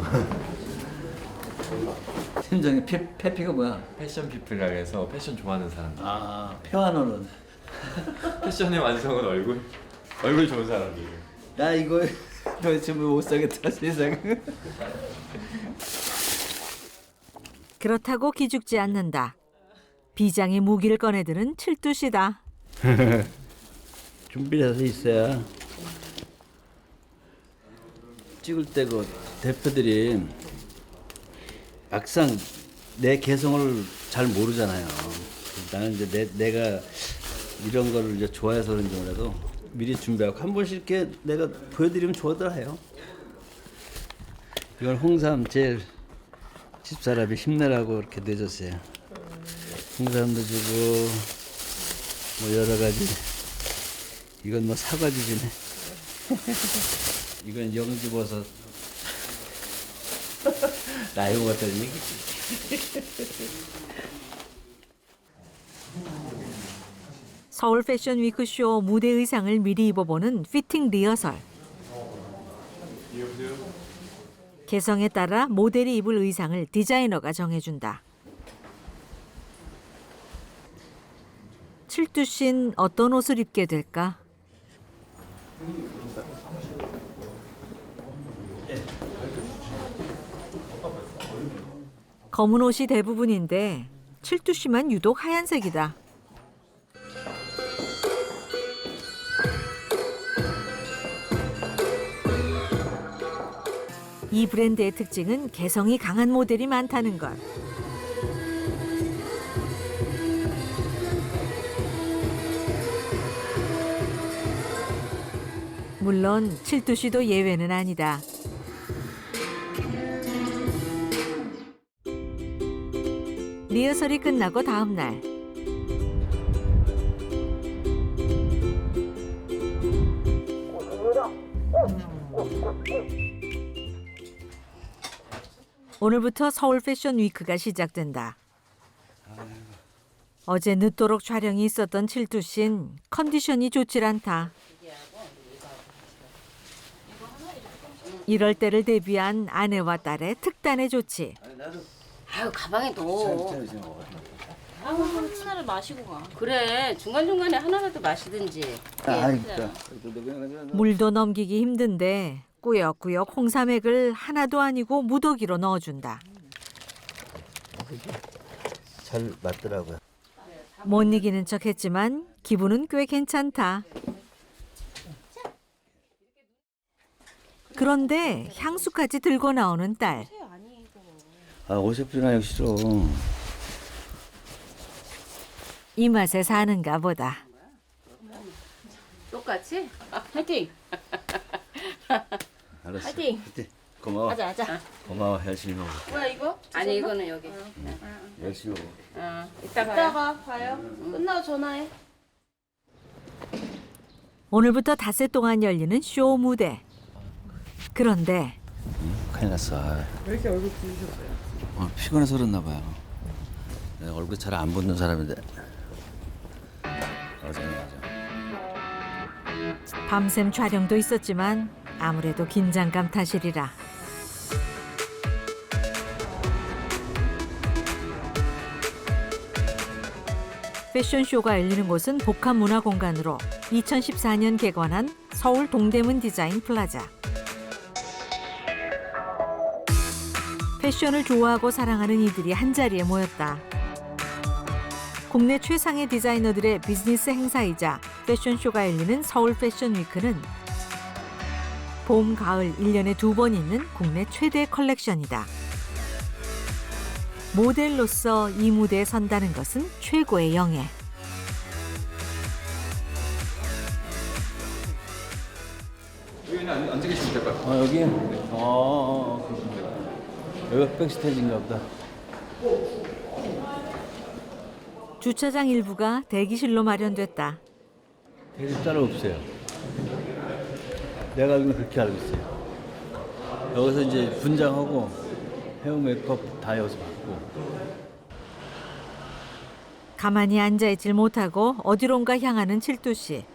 심정이 페피가 뭐야? 패션 피플이라고 해서 패션 좋아하는 사람들. 아, 표현어는. 패션의 완성은 얼굴 좋은 사람들. 나 이거 도대체 못 사겠다 세상에. 그렇다고 기죽지 않는다. 비장의 무기를 꺼내드는 칠두씨다. 준비해서 있어야 찍을 때 그 대표들이 막상 내 개성을 잘 모르잖아요. 나는 이제 내가 이런 거를 이제 좋아해서 그런지 몰라도 미리 준비하고 한 번씩 이렇게 내가 보여드리면 좋아들 해요. 이건 홍삼 제일 집사람이 힘내라고 이렇게 내줬어요. 홍삼도 주고 뭐 여러 가지. 이건 뭐 사과즙이네. 이건 영지버섯. 나 이거 같다는 얘기지. 서울 패션 위크 쇼 무대 의상을 미리 입어보는 피팅 리허설. 개성에 따라 모델이 입을 의상을 디자이너가 정해준다. 칠두씨는 어떤 옷을 입게 될까? 검은 옷이 대부분인데 칠두씨만 유독 하얀색이다. 이 브랜드의 특징은 개성이 강한 모델이 많다는 것. 물론 칠두씨도 예외는 아니다. 리허설이 끝나고 다음 날. 오늘부터 서울 패션 위크가 시작된다. 어제 늦도록 촬영이 있었던 칠두씨는 컨디션이 좋질 않다. 이럴 때를 대비한 아내와 딸의 특단의 조치. 아유 가방에 넣어. 하나를 마시고 가. 그래 중간중간에 하나라도 마시든지. 물도 넘기기 힘든데 꾸역꾸역 홍삼액을 하나도 아니고 무더기로 넣어준다. 잘 맞더라고요. 못 이기는 척했지만 기분은 꽤 괜찮다. 그런데 향수까지 들고 나오는 딸. 아, 어설프나 하기 싫어. 이 맛에 사는가 보다. 똑같이? 화이팅! 알았어. 화이팅! 고마워. 하자. 고마워, 열심히 먹어. 뭐야 이거? 아니 이거는 여기. 열심히 먹어. 이따가 봐요. 끝나고 전화해. 오늘부터 닷새 동안 열리는 쇼 무대. 그런데 큰일 났어. 왜 이렇게 얼굴 부으셨어요? 피곤해서 그랬나 봐요. 내가 얼굴 잘 안 붓는 사람인데. 어제는. 밤샘 촬영도 있었지만 아무래도 긴장감 탓이리라. 패션쇼가 열리는 곳은 복합문화공간으로 2014년 개관한 서울 동대문 디자인 플라자. 패션을 좋아하고 사랑하는 이들이 한자리에 모였다. 국내 최상의 디자이너들의 비즈니스 행사이자 패션쇼가 열리는 서울 패션위크는 봄, 가을 1년에 2번 있는 국내 최대 컬렉션이다. 모델로서 이 무대에 선다는 것은 최고의 영예. 여기 앉아 계시면 될 것 같아요. 여기? 여기가 백스테이지인가 보다. 주차장 일부가 대기실로 마련됐다. 대기실 따로 없어요. 내가 알기로는 그렇게 알고 있어요. 여기서 이제 분장하고 헤어 메이크업 다 여기서 받고. 가만히 앉아있질 못하고 어디론가 향하는 칠두 씨.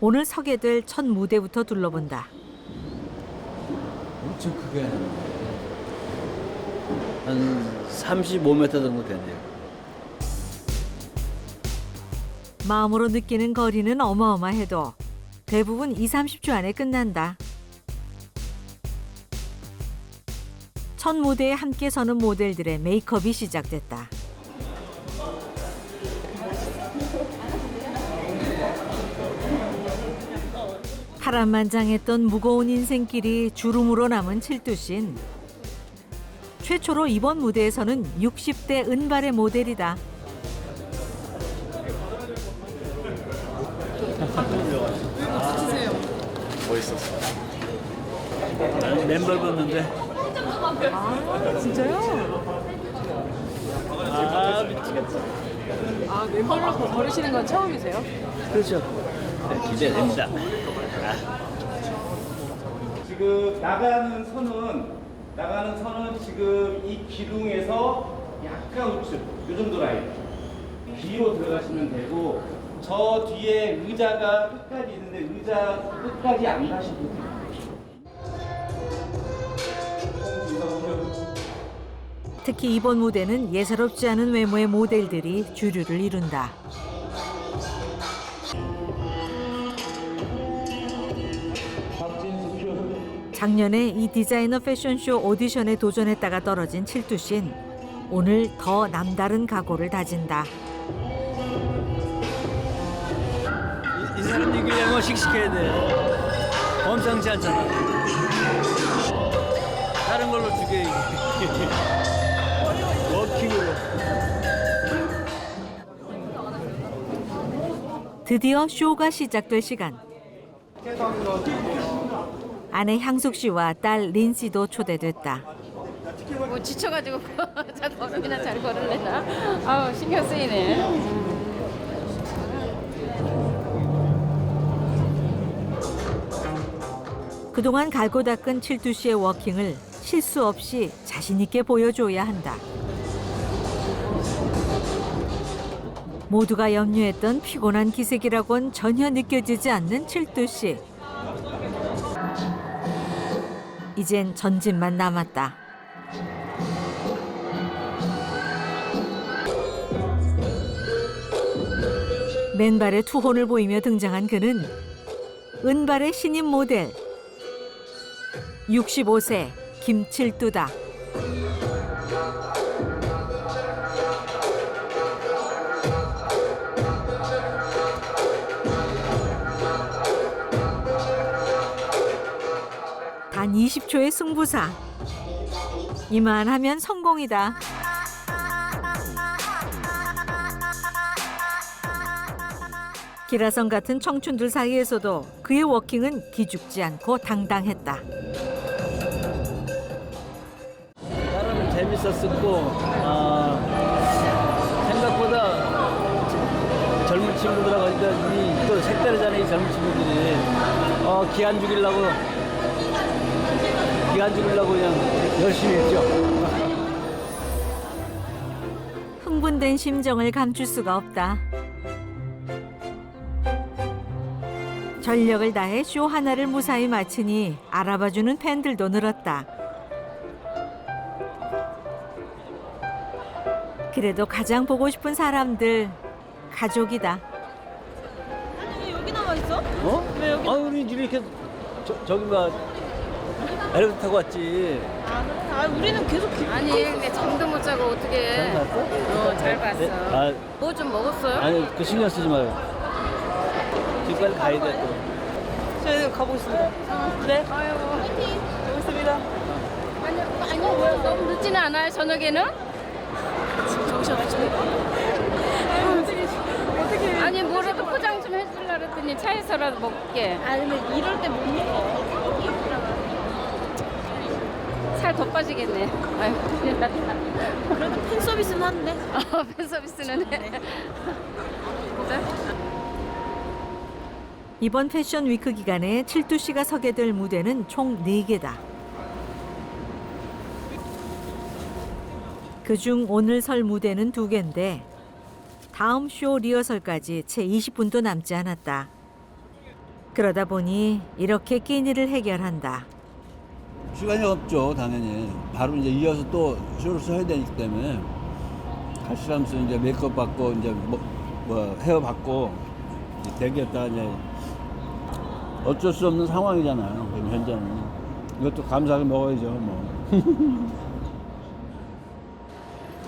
오늘 서게 될 첫 무대부터 둘러본다. 엄청 크게 한 35m 정도 되네요. 마음으로 느끼는 거리는 어마어마해도 대부분 20-30초 안에 끝난다. 첫 무대에 함께 서는 모델들의 메이크업이 시작됐다. 파란만장했던 무거운 인생길이 주름으로 남은 칠두신. 최초로 이번 무대에서는 60대 은발의 모델이다. 멋있었어. 맨발 벗는데. 아 진짜요? 아 미치겠다. 아 맨발로 걸으시는 건 처음이세요? 그렇죠. 네, 기대됩니다. 지금 나가는 선은 지금 이 기둥에서 약간 우측 이 정도 라인 뒤로 들어가시면 되고 저 뒤에 의자가 끝까지 있는데 의자 끝까지 안 가시고 돼요. 특히 이번 무대는 예사롭지 않은 외모의 모델들이 주류를 이룬다. 작년에 이 디자이너 패션쇼 오디션에 도전했다가 떨어진 칠두신. 오늘 더 남다른 각오를 다진다. 이 사람 이기려면 씩씩해야 돼. 범상치 않잖아. 다른 걸로 죽여야지. 워킹으로. 드디어 쇼가 시작될 시간. 아내 향숙 씨와 딸 린 씨도 초대됐다. 뭐 지쳐가지고 잘 걸으면 잘 걸을래나? 아우 신경 쓰이네. 그동안 갈고 닦은 칠두 씨의 워킹을 실수 없이 자신 있게 보여줘야 한다. 모두가 염려했던 피곤한 기색이라곤 전혀 느껴지지 않는 칠두 씨. 이젠 전진만 남았다. 맨발의 투혼을 보이며 등장한 그는 은발의 신인 모델 65세 김칠두다. 단 20초의 승부사. 이만하면 성공이다. 기라성 같은 청춘들 사이에서도 그의 워킹은 기죽지 않고 당당했다. 나름 재밌었고 생각보다 젊은 친구들하고 이 또 색다르잖아요. 이 젊은 친구들이 기한 죽이려고 그냥 열심히 했죠. 흥분된 심정을 감출 수가 없다. 전력을 다해 쇼 하나를 무사히 마치니 알아봐주는 팬들도 늘었다. 그래도 가장 보고 싶은 사람들, 가족이다. 왜 여기 나와 있어? 어? 왜 여기? 아, 우리 이렇게 저기 막 엘리베이터 타고 왔지. 아, 우리는 계속 아니 근데 잠도 못 자고 어떻게? 잘 봤어? 잘 봤어. 네, 아, 뭐 좀 먹었어요? 아니 그 신경 쓰지 마요. 지금까지 가야 돼 또. 저희는 가보겠습니다. 네. 아이고. 파이팅. 고맙습니다. 아니 뭐 너무 늦지는 않아요 저녁에는? 정신 없으십니까? 어떻게? 아니 뭐라도 포장 좀 해주려고 그랬더니 차에서라도 먹게. 아 근데 이럴 때 못 먹어. 살 더 빠지겠네. 아유 큰일 났다. 그래도 팬 서비스는 하는데. 팬 서비스는 해. 진짜? 이번 패션 위크 기간에 칠두 씨가 서게 될 무대는 총 4개다. 그중 오늘 설 무대는 2개인데 다음 쇼 리허설까지 채 20분도 남지 않았다. 그러다 보니 이렇게 끼니를 해결한다. 시간이 없죠, 당연히. 바로 이제 이어서 또 쇼를 써야 되기 때문에 같이 하면서 이제 메이크업 받고 이제 뭐 헤어 받고 대기했다가 이제 어쩔 수 없는 상황이잖아요. 지금 현재는 이것도 감사하게 먹어야죠, 뭐.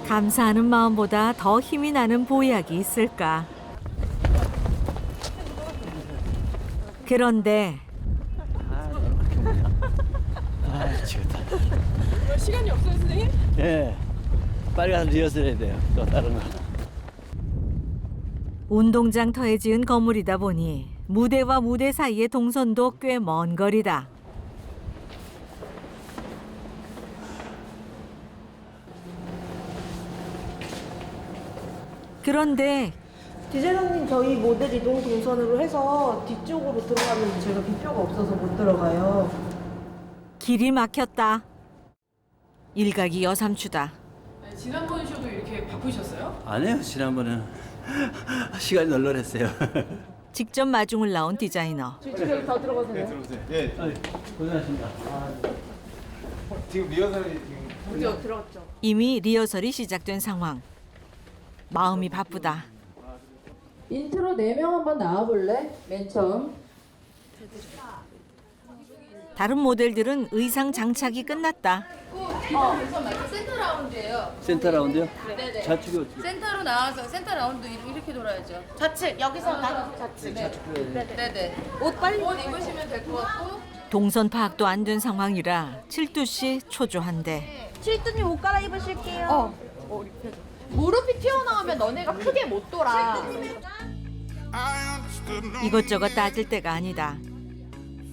감사하는 마음보다 더 힘이 나는 보약이 있을까? 그런데 아, 미치겠다. 시간이 없어요, 선생님? 예, 빨리 가서 리허설 해야 돼요. 또 다른 거. 운동장터에 지은 건물이다 보니 무대와 무대 사이의 동선도 꽤 먼 거리다. 그런데 디자이너님 저희 모델 이동 동선으로 해서 뒤쪽으로 들어가면 제가 비표가 없어서 못 들어가요. 길이 막혔다. 일각이 여삼추다. 지난번 쇼도 이렇게 바쁘셨어요? 아니에요, 지난번에는 시간이 널널했어요. 직접 마중을 나온 디자이너. 뒤쪽에 다 들어가도 돼요? 들어오세요. 예. 고생하십니다. 지금 리허설이 드디어 들어갔죠. 이미 리허설이 시작된 상황. 마음이 바쁘다. 인트로 4명 한번 나와볼래? 맨 처음. 다른 모델들은 의상 장착이 끝났다. 센터 라운드예요. 센터 라운드요? 네네. 좌측이 어떻게? 센터로 나와서 센터 라운드 이렇게 돌아야죠. 좌측 여기서 나 좌측. 네네. 옷 입으시면 될 것 같고. 동선 파악도 안 된 상황이라 칠두 씨 초조한데. 칠두님 옷 갈아입으실게요. 무릎이 튀어나오면 너네가 크게 못 돌아. 이것저것 따질 때가 아니다.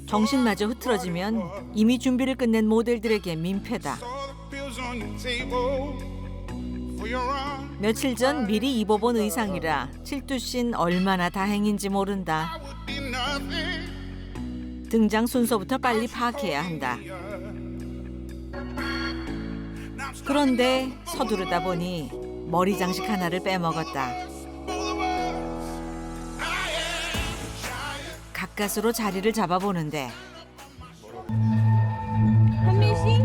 정신마저 흐트러지면 이미 준비를 끝낸 모델들에게 민폐다. 며칠 전 미리 입어본 의상이라 칠두 씨는 얼마나 다행인지 모른다. 등장 순서부터 빨리 파악해야 한다. 그런데 서두르다 보니 머리 장식 하나를 빼먹었다. 가까스로 자리를 잡아보는데 현민 씨?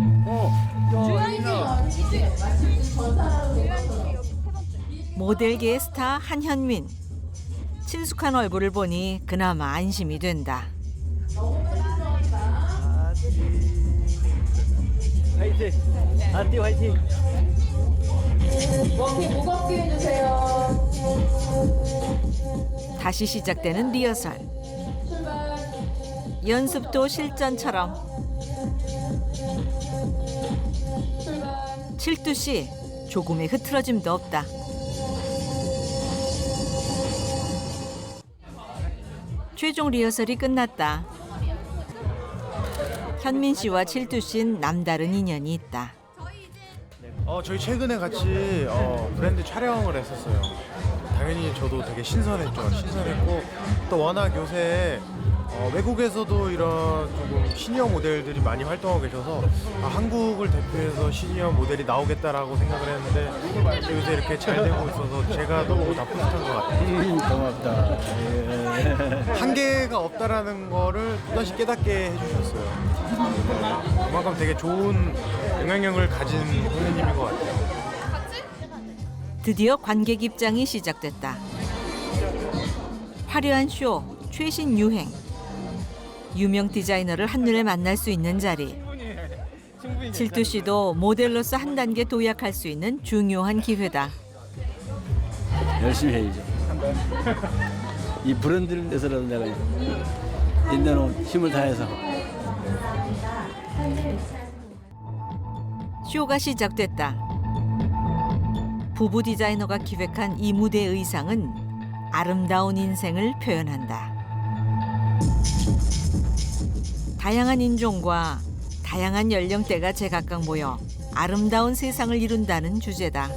모델계의 스타 한현민. 친숙한 얼굴을 보니 그나마 안심이 된다. 화이팅! 아띠 화이팅! 어깨 무겁게 해주세요. 다시 시작되는 리허설. 연습도 실전처럼. 칠두 씨 조금의 흐트러짐도 없다. 최종 리허설이 끝났다. 현민 씨와 칠두 씨는 남다른 인연이 있다. 저희 최근에 같이 브랜드 촬영을 했었어요. 당연히 저도 되게 신선했죠. 신선했고 또 워낙 요새 외국에서도 이런 조금 시니어 모델들이 많이 활동하고 계셔서 한국을 대표해서 시니어 모델이 나오겠다라고 생각을 했는데 요새 이렇게 잘 되고 있어서 제가 너무 다 뿌듯한 것 같아요. 고맙다. 한계가 없다라는 거를 또다시 깨닫게 해주셨어요. 그만큼 되게 좋은 영향력을 가진 선생님인 것 같아요. 드디어 관객 입장이 시작됐다. 화려한 쇼, 최신 유행. 유명 디자이너를 한눈에 만날 수 있는 자리. 칠두 씨도 모델로서 한 단계 도약할 수 있는 중요한 기회다. 열심히 해야죠. 이 브랜드를 내서라도 내가 있는 옷 힘을 다해서. 쇼가 시작됐다. 부부 디자이너가 기획한 이 무대 의상은 아름다운 인생을 표현한다. 다양한 인종과 다양한 연령대가 제각각 모여 아름다운 세상을 이룬다는 주제다.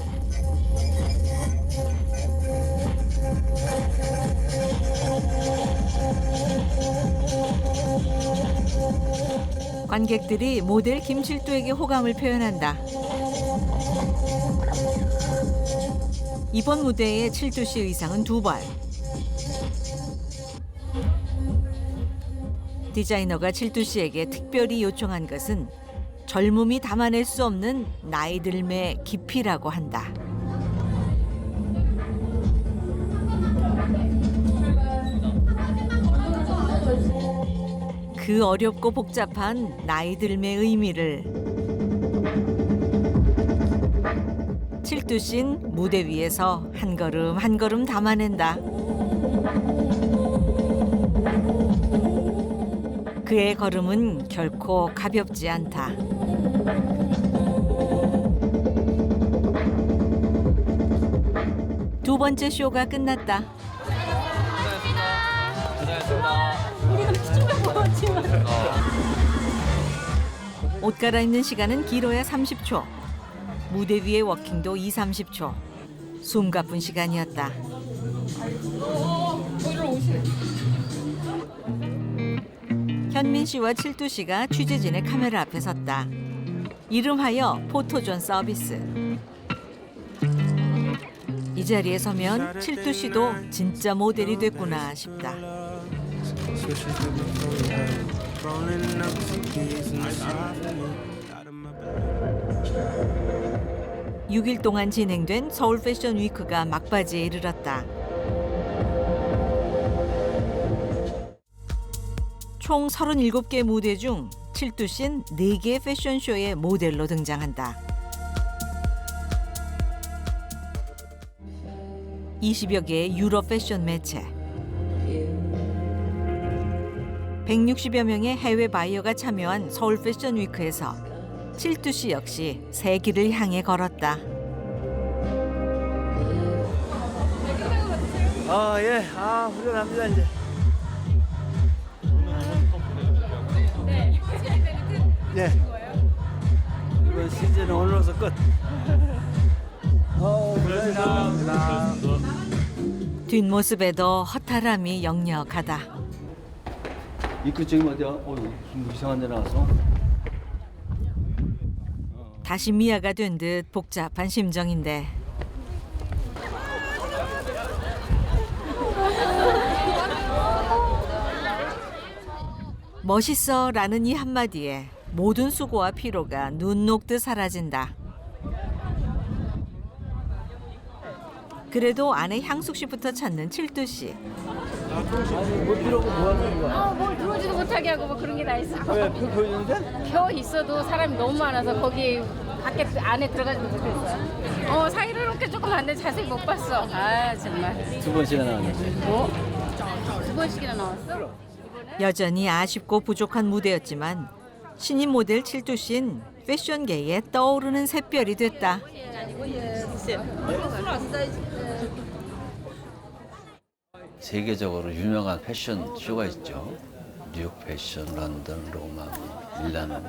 관객들이 모델 김칠두에게 호감을 표현한다. 이번 무대의 칠두 씨 의상은 2벌. 디자이너가 칠두 씨에게 특별히 요청한 것은 젊음이 담아낼 수 없는 나이 들매 깊이라고 한다. 그 어렵고 복잡한 나이 들매 의미를 칠두 씨는 무대 위에서 한 걸음 한 걸음 담아낸다. 그의 걸음은 결코 가볍지 않다. 두 번째 쇼가 끝났다. 옷 갈아입는 시간은 길어야 30초. 무대 위의 워킹도 20-30초. 숨가쁜 시간이었다. 현민 씨와 칠두 씨가 취재진의 카메라 앞에 섰다. 이름하여 포토존 서비스. 이 자리에 서면 칠두 씨도 진짜 모델이 됐구나 싶다. 6일 동안 진행된 서울 패션 위크가 막바지에 이르렀다. 총 37개 무대 중 칠두 씨는 4개의 패션쇼에 모델로 등장한다. 20여 개의 유럽 패션 매체, 160여 명의 해외 바이어가 참여한 서울 패션 위크에서 칠두 씨 역시 새 길을 향해 걸었다. 예. 후련합니다 이제. 네. 이번 시즌은 오늘로서 끝. 감사합니다. 뒷모습에도 허탈함이 역력하다. 입구 지금 어디야? 무슨 이상한 데 나왔어? 다시 미아가 된 듯 복잡한 심정인데. 멋있어라는 이 한마디에 모든 수고와 피로가 눈 녹듯 사라진다. 그래도 아내 향숙 씨부터 찾는 칠두 씨. 뭐 필요고 뭐 하는 거야? 뭘 들어오지도 못하게 하고 뭐 그런 게 다 있어. 왜? 표 보이는데? 표 있어도 사람이 너무 많아서 거기 밖에 안에 들어가지도 못했어요. 사이를 이렇게 조금 안 돼 자세히 못 봤어. 정말. 2번씩이나 나왔는데. 2번씩이나 나왔어? 여전히 아쉽고 부족한 무대였지만 신인 모델 칠두 씨는 패션계에 떠오르는 샛별이 됐다. 세계적으로 유명한 패션 쇼가 있죠. 뉴욕 패션, 런던, 로마, 밀라노.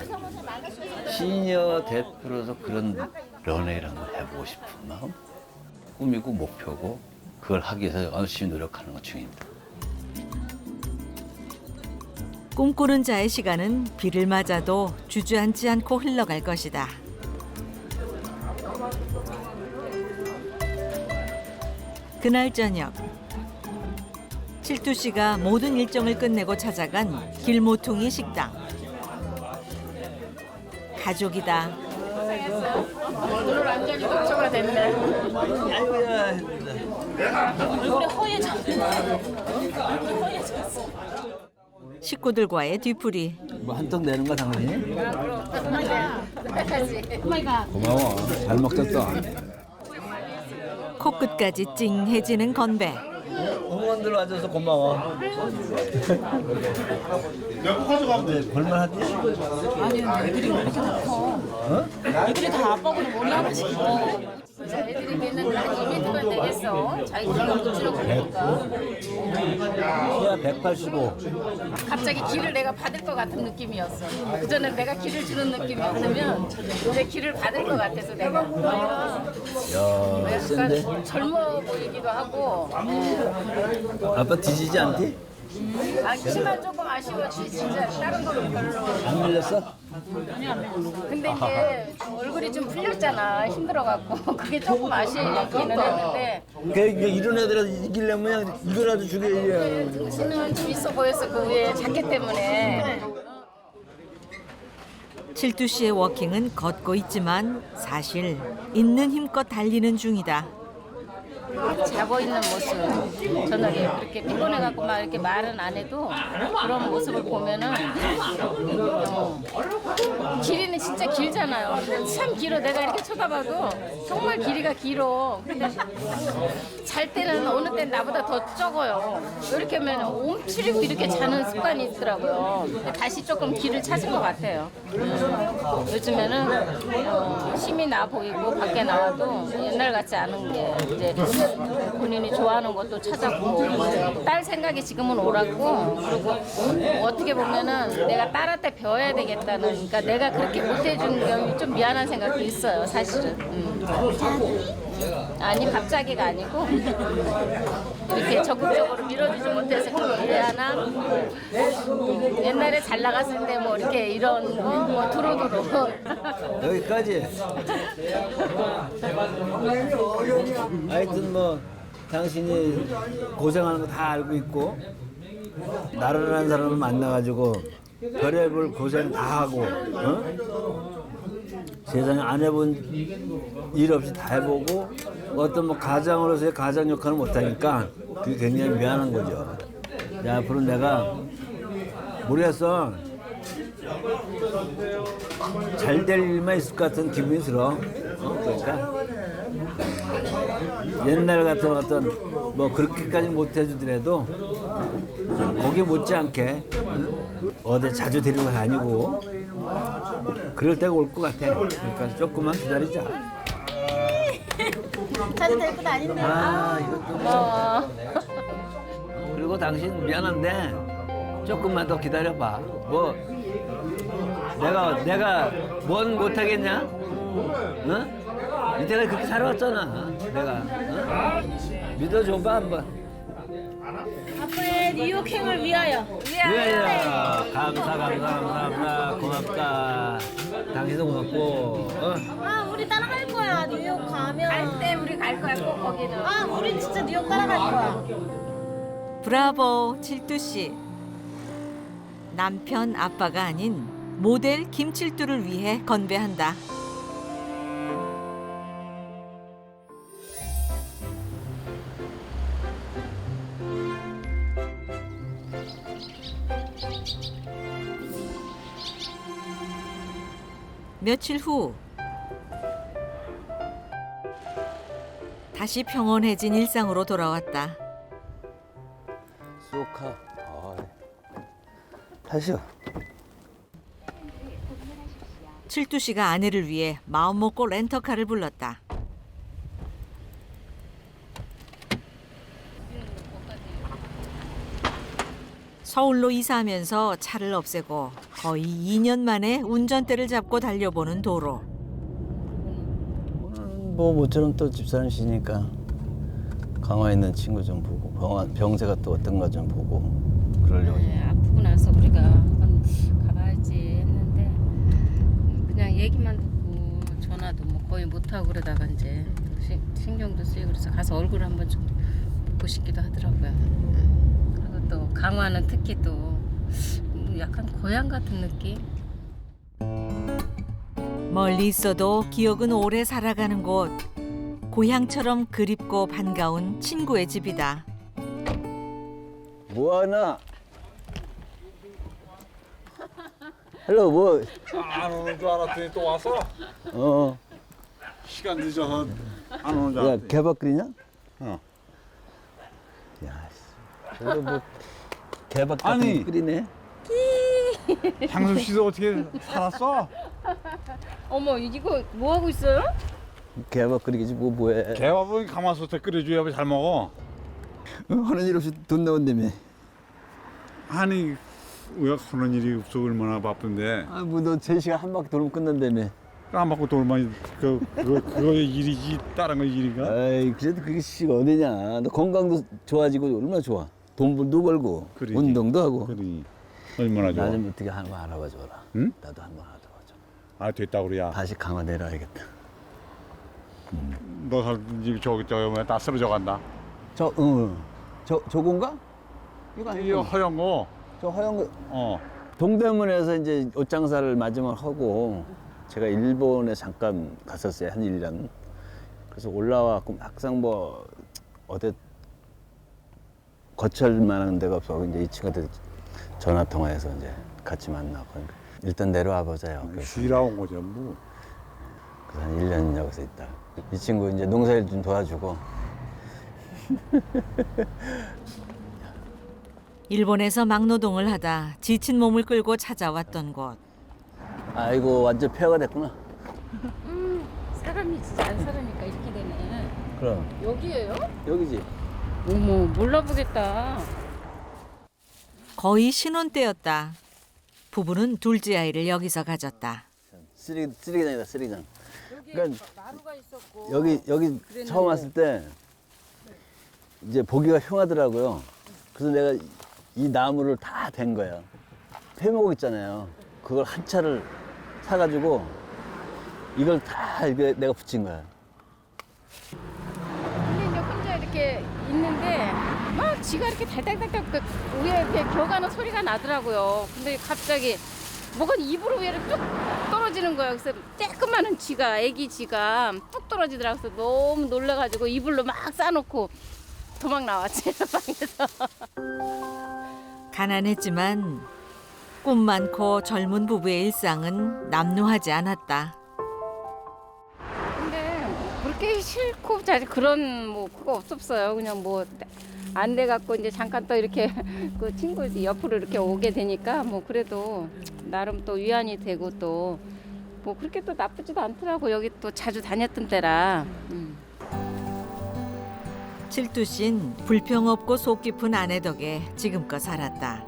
시니어 대표로서 그런 런웨이라는 걸 해보고 싶은 마음, 꿈이고 목표고 그걸 하기 위해서 열심히 노력하는 것 중입니다. 꿈꾸는 자의 시간은 비를 맞아도 주저앉지 않고 흘러갈 것이다. 그날 저녁 칠두 씨가 모든 일정을 끝내고 찾아간 길모퉁이 식당. 가족이다. 오늘 완전히 녹초가 됐네. 얼굴에 허해졌어. 식구들과의 뒤풀이. 뭐 한턱 내는 거 당연히. 오마이갓. 고마워. 잘 먹겠어. 코끝까지 찡해지는 건배. 어머님들 와줘서 고마워. 내가 가져가면 돼. 볼만하지? 아니 애들이 왜 이렇게 다 커? 애들이 다 아빠보다 머리 하나씩 더. 애들이 걔는 한 2m만 되겠어. 자기 키가 엄청 크니까. 키가 185. 갑자기 길을 내가 받을 것 같은 느낌이었어. 그전엔 내가 길을 주는 느낌이었으면 이제 길을 받을 것 같아서 내가. 야, 센데? 약간 젊어 보이기도 하고. 아빠 뒤지지 않지? 키만 조금 아쉬워지 진짜 다른 거는 별로. 안 밀렸어? 근데 이제 얼굴이 좀 풀렸잖아. 힘들어갖고 그게 조금 아쉬기는 했는데. 이런 애들한테 이기려면 그냥 이거라도 죽여야. 정신은 좀 있어 보였어. 그 위에 자켓 때문에. 칠두 씨의 워킹은 걷고 있지만 사실 있는 힘껏 달리는 중이다. 자고 있는 모습, 저녁에 그렇게 피곤해갖고 막 이렇게 말은 안 해도 그런 모습을 보면은 길이는 진짜 길잖아요. 참 길어. 내가 이렇게 쳐다봐도 정말 길이가 길어. 근데 잘 때는 어느 때는 나보다 더 적어요. 이렇게 하면 움츠리고 이렇게 자는 습관이 있더라고요. 근데 다시 조금 길을 찾은 것 같아요. 요즘에는 힘이 나 보이고 밖에 나와도 옛날 같지 않은 게 이제 본인이 좋아하는 것도 찾았고 딸 생각이 지금은 옳았고 그리고 어떻게 보면은 내가 딸한테 배워야 되겠다는 그러니까 내가 그렇게 못해준 게 좀 미안한 생각도 있어요 사실은. 아니 갑자기가 아니고 이렇게 적극적으로 밀어주지 못해서 좀 미안한. 옛날에 잘 나갔을 때 뭐 이렇게 이런 거 뭐 두루두루 여기까지. 하여튼 뭐 당신이 고생하는 거 다 알고 있고 나른한 사람을 만나가지고 별의별 고생 다 하고 세상에 안 해본 일 없이 다 해보고 어떤 뭐 가장으로서의 가장 역할을 못하니까 그게 굉장히 미안한 거죠. 야, 앞으로 내가 모르겠어. 잘 될 일만 있을 것 같은 기분이 들어. 그러니까 옛날 같은 어떤 뭐 그렇게까지 못 해주더라도 거기 못지않게 어디 자주 데리고 다니고 그럴 때가 올 것 같아. 그러니까 조금만 기다리자. 자주 데리고 다닌대. 아, 이것도 그리고 당신 미안한데 조금만 더 기다려봐. 뭐 내가 뭔 못하겠냐? 응? 이때까지 그렇게 살아왔잖아. 내가 믿어줘봐 한번. 앞으로의 뉴욕행을 위하여. 위하여. 감사 고맙다. 당신도 고맙고. 아 우리 따라갈 거야 뉴욕 가면. 갈 때 우리 갈 거야 꼭 거기는. 아 우리 진짜 뉴욕 따라갈 거야. 브라보 칠두 씨. 남편 아빠가 아닌 모델 김칠두를 위해 건배한다. 며칠 후 다시 평온해진 일상으로 돌아왔다. 쏘카. 다시요. 칠두 씨가 아내를 위해 마음먹고 렌터카를 불렀다. 서울로 이사하면서 차를 없애고 거의 2년 만에 운전대를 잡고 달려보는 도로. 뭐 모처럼 또 집사람이시니까 강화에 있는 친구 좀 보고 병세가 또 어떤가 좀 보고 그러려고. 아프구나. 알아서 우리가 한번 가봐야지 했는데 그냥 얘기만 듣고 전화도 뭐 거의 못 하고 그러다가 이제 신경도 쓰이고 그래서 가서 얼굴 한번 좀 보고 싶기도 하더라고요. 그리고 또 강화는 특히 또 약간 고향 같은 느낌. 멀리 있어도 기억은 오래 살아가는 곳. 고향처럼 그립고 반가운 친구의 집이다. 뭐하나? 헬로 뭐? 안 오는 줄 알았더니 또 와서? 어. 시간 늦어서 안 오는 줄 야 알았더니. 개밥 끓이냐? 어. 야, 저거 뭐 개밥 같은 아니. 거 끓이네. 향수 씨도 어떻게 살았어? 어머 이거 뭐 하고 있어요? 개밥 끓이겠지 뭐 뭐해. 개밥은 가마솥에 끓여줘야 잘 먹어. 하는 일 없이 돈 나온다며. 아니 왜 하는 일이 없어 얼마나 바쁜데. 아 뭐 너 3시간 한 바퀴 돌면 끝난다며. 까먹고 돌면 그거의 일이지 다른 거 일인가? 아이 그래도 그게 씨가 어디냐. 너 건강도 좋아지고 얼마나 좋아. 돈도 벌고 그러지. 운동도 하고. 그러니 얼마나 좋아. 나 좀 어떻게 한번 알아봐 줘라. 응? 나도 한번 알아봐 줘. 아 됐다 그래야. 다시 강화 내려야겠다. 너 살집 저기 다 쓰러져 간다. 저건가? 이거 아니고. 이거 허연 거. 저 허연 거. 어. 동대문에서 이제 옷장사를 마지막 하고 제가 일본에 잠깐 갔었어요. 한 1년. 그래서 올라와갖고 막상 뭐 어디 거칠 만한 데가 없어. 이제 이 친구들 전화 통화해서 이제 같이 만나고 일단 내려와 보자요. 쉬라 온 거죠 뭐. 그래서 한 1년 여기서 있다. 이 친구 이제 농사일 좀 도와주고. 일본에서 막노동을 하다 지친 몸을 끌고 찾아왔던 곳. 아이고 완전 폐허가 됐구나. 사람이 진짜 안 살으니까 이렇게 되네. 그럼 여기예요? 여기지. 어머 몰라보겠다. 거의 신혼 때였다. 부부는 둘째 아이를 여기서 가졌다. 쓰레기장이다 쓰레기장. 그러니까 나무가 있었고 여기 그랬는데. 처음 왔을 때 이제 보기가 흉하더라고요. 그래서 내가 이 나무를 다 댄 거야. 폐목 있잖아요. 그걸 한 차를 사가지고 이걸 다 이게 내가 붙인 거야. 근데 이제 혼자 이렇게 있는데 막 쥐가 이렇게 달달달달 그 위에 이렇게 겨가는 소리가 나더라고요. 근데 갑자기 뭐가 입으로 위로 뚝 떨어지는 거예요. 그래서 쬐끄마한 쥐가, 애기 쥐가 뚝 떨어지더라고요. 그래서 너무 놀라가지고 이불로 막 싸놓고 도망 나왔지 방에서. 가난했지만 꿈 많고 젊은 부부의 일상은 남루하지 않았다. 근데 그렇게 싫고 잘 그런 뭐 그거 없었어요. 그냥 뭐 안 돼 갖고 이제 잠깐 또 이렇게 그 친구 옆으로 이렇게 오게 되니까 뭐 그래도 나름 또 위안이 되고 또 뭐 그렇게 또 나쁘지도 않더라고. 여기 또 자주 다녔던 때라. 칠두 씨는 불평 없고 속 깊은 아내 덕에 지금껏 살았다.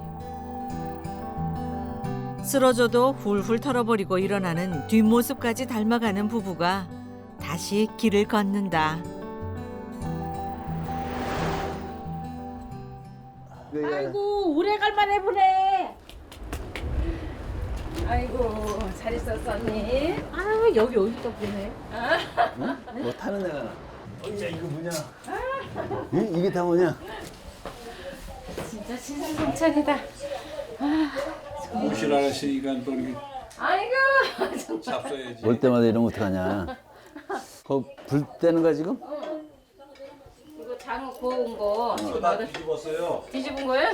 쓰러져도 훌훌 털어버리고 일어나는 뒷모습까지 닮아가는 부부가 다시 길을 걷는다. 아이고 오래 갈만해 보네. 아이고 잘 있었어 언니. 아 여기 어디다 보네. 응? 뭐 타는 데가 나. 야 이거 뭐냐? 응? 이게 다 뭐냐? 진짜 신상동찬이다. 옷이라는 시니까 또 이렇게 아이고. 잡숴야지. 올 때마다 이러면 어떡하냐? 불 때는 거야 지금? 이거 장어 구워온 거. 다 뒤집었어요. 뒤집은 거예요?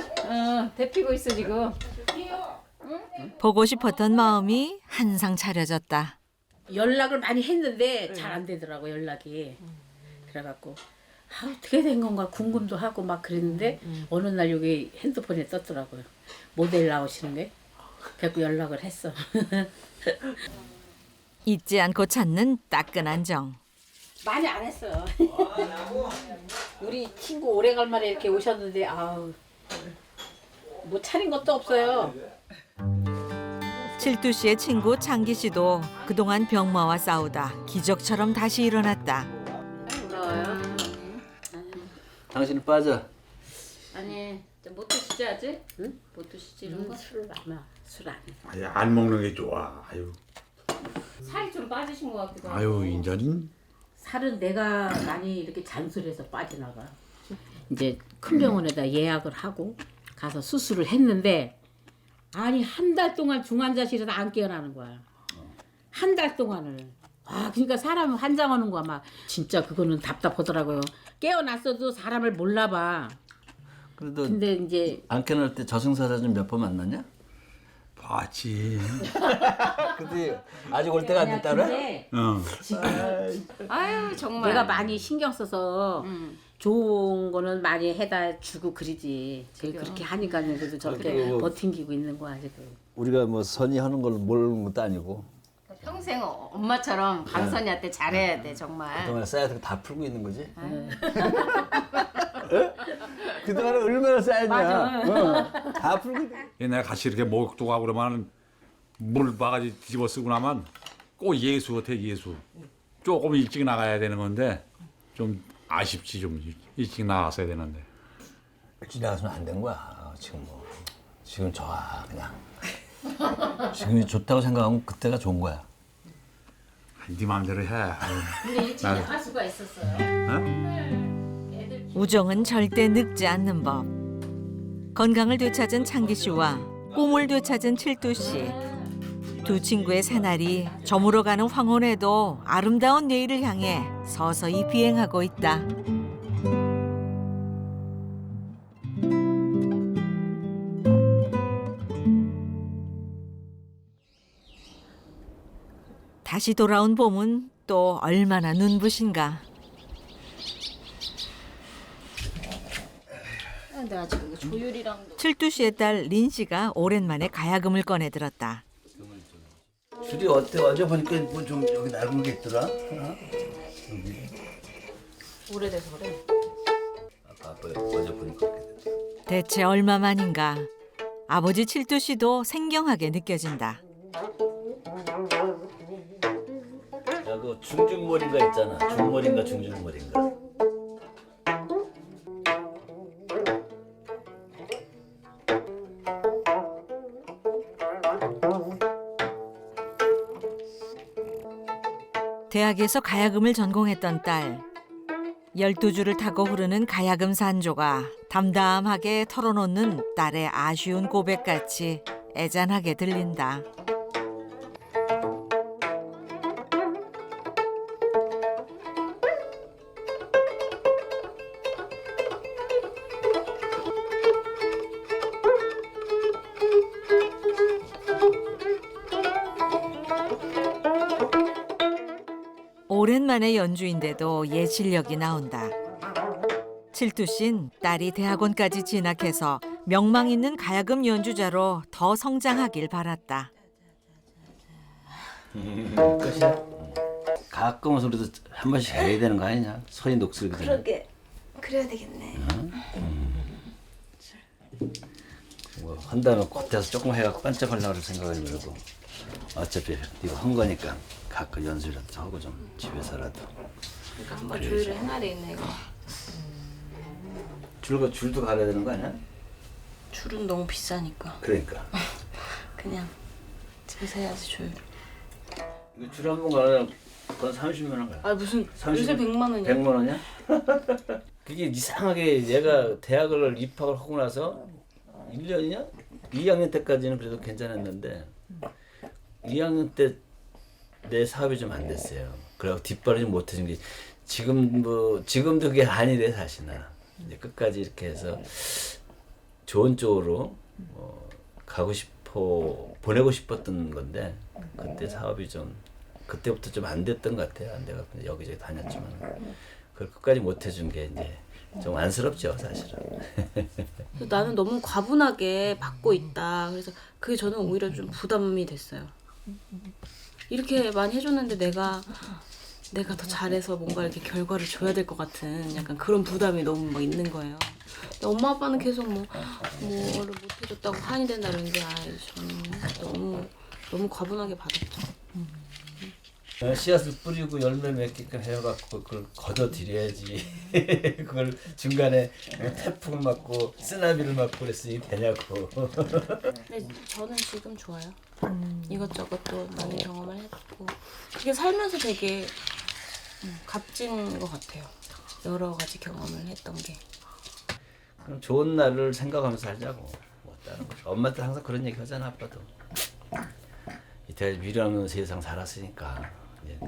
데피고 있어 지금. 보고 싶었던 마음이 한상 차려졌다. 연락을 많이 했는데 잘 안 되더라고 연락이. 그래갖고 어떻게 된 건가 궁금도 하고 막 그랬는데 어느 날 여기 핸드폰에 떴더라고요. 모델 나오시는 게. 그래서 연락을 했어. 잊지 않고 찾는 따끈한 정. 많이 안 했어요. 우리 친구 오래간만에 이렇게 오셨는데 아우 뭐 차린 것도 없어요. 칠두 씨의 친구 창기 씨도 그동안 병마와 싸우다 기적처럼 다시 일어났다. 고마워요. 당신은 빠져. 아니 못 드시. 드시지 아직? 응? 못 드시지 이런 거? 술을 술안 해. 아유, 안 먹는 게 좋아. 아유, 살이 좀 빠지신 것 같기도 하고. 아유 인자는 살은 내가 많이 이렇게 잔술해서 빠져나가. 이제 큰 병원에다 예약을 하고 가서 수술을 했는데 아니 한 달 동안 중환자실에서 안 깨어나는 거야. 한 달 동안을. 아 그러니까 사람 환장하는 거야 막. 진짜 그거는 답답하더라고요. 깨어났어도 사람을 몰라봐. 그래도 근데 이제 안 깨어날 때 저승사자 좀 몇 번 만났냐? 봤지. 근데 아직 올 때가 안 됐다 그래? 지금 아유 정말. 내가 많이 신경 써서 좋은 거는 많이 해다 주고 그러지. 제가 그렇게 하니까 그래도 저렇게 그리고 버팅기고 있는 거야 지금. 우리가 뭐 선이 하는 걸 모르는 것도 아니고 평생 엄마처럼 강선이한테 잘해야 돼 정말. 그동안 쌓여서 다 풀고 있는 거지? 그동안 얼마나 쌓였냐? 다 풀고 있는 옛날에 같이 이렇게 목욕도 가고 그러면 물 바가지 뒤집어 쓰고 나면 꼭 예수 같아 예수. 조금 일찍 나가야 되는 건데 좀 아쉽지 좀 일찍 나갔어야 되는데. 일찍 나가서는 안 된 거야. 지금 좋아 그냥. 지금이 좋다고 생각하면 그때가 좋은 거야. 네 마음대로 해. 근데 일찍 나갈 수가 있었어요. 우정은 절대 늙지 않는 법. 건강을 되찾은 창기 씨와 꿈을 되찾은 칠두 씨. 두 친구의 새날이 저물어가는 황혼에도 아름다운 내일을 향해 서서히 비행하고 있다. 다시 돌아온 봄은 또 얼마나 눈부신가. 내가 지금 조율이랑 칠두 씨의 딸 린 씨가 오랜만에 가야금을 꺼내 들었다. 줄이 어때? 어제 보니까 뭐 좀 여기 낡은 게 있더라. 여기. 오래돼서 그래. 아까 어제 보니까. 대체 얼마만인가. 아버지 칠두 씨도 생경하게 느껴진다. 야, 그 중중머리인가 있잖아. 중머리인가 중중머리인가. 대학에서 가야금을 전공했던 딸. 12줄을 타고 흐르는 가야금 산조가 담담하게 털어놓는 딸의 아쉬운 고백같이 애잔하게 들린다. 오랜만에 연주인데도 예실력이 나온다. 칠두 씨는 딸이 대학원까지 진학해서 명망 있는 가야금 연주자로 더 성장하길 바랐다. 끝이야. 가끔은 소리도 한 번씩 해야 되는 거 아니냐? 소리 녹슬기 전에. 그러게 그래야 되겠네. 뭐 한다면 겉에서 조금 해갖고 반짝하려고 생각을 말고 어차피 이거 한 거니까 가끔 연습이라도 하고 좀 집에서라도. 그러니까 한번 조율을 해놔야 되겠네 이거. 줄도 갈아야 되는 거 아니야? 줄은 너무 비싸니까. 그러니까. 그냥 집에서 해야지 조율. 이거 줄 한 번 갈아야 그건 30만 원 가요. 아 무슨 요새 100만 원이야? 100만 원이야? 그게 이상하게 얘가 대학을 입학을 하고 나서 1년이냐? 2학년 때까지는 그래도 괜찮았는데 2학년 때 내 사업이 좀 안 됐어요. 그래서 뒷발을 좀 못 해준 게 지금도 그게 아니래 사실은. 이제 끝까지 이렇게 해서 좋은 쪽으로 가고 싶어 보내고 싶었던 건데 그때 사업이 좀 그때부터 좀 안 됐던 것 같아요. 내가 여기저기 다녔지만 그걸 끝까지 못 해준 게 이제 좀 안쓰럽죠 사실은. 나는 너무 과분하게 받고 있다. 그래서 그게 저는 오히려 좀 부담이 됐어요. 이렇게 많이 해줬는데 내가 더 잘해서 뭔가 이렇게 결과를 줘야 될 것 같은 약간 그런 부담이 너무 막 있는 거예요. 근데 엄마 아빠는 계속 뭐를 못 해줬다고 한이 된다는데 저는 너무 과분하게 받았죠. 씨앗을 뿌리고 열매 맺게끔 해갖고 그걸 걷어들여야지. 그걸 중간에 태풍을 맞고 쓰나미를 맞고 그랬으니 되냐고. 근데 저는 지금 좋아요. 이것저것 또 많이 경험을 했고 이게 살면서 되게 값진 것 같아요. 여러 가지 경험을 했던 게. 그럼 좋은 날을 생각하면서 살자고. 뭐 다른 거. 엄마한테 항상 그런 얘기 하잖아, 아빠도. 이때 미련없는 세상 살았으니까 이제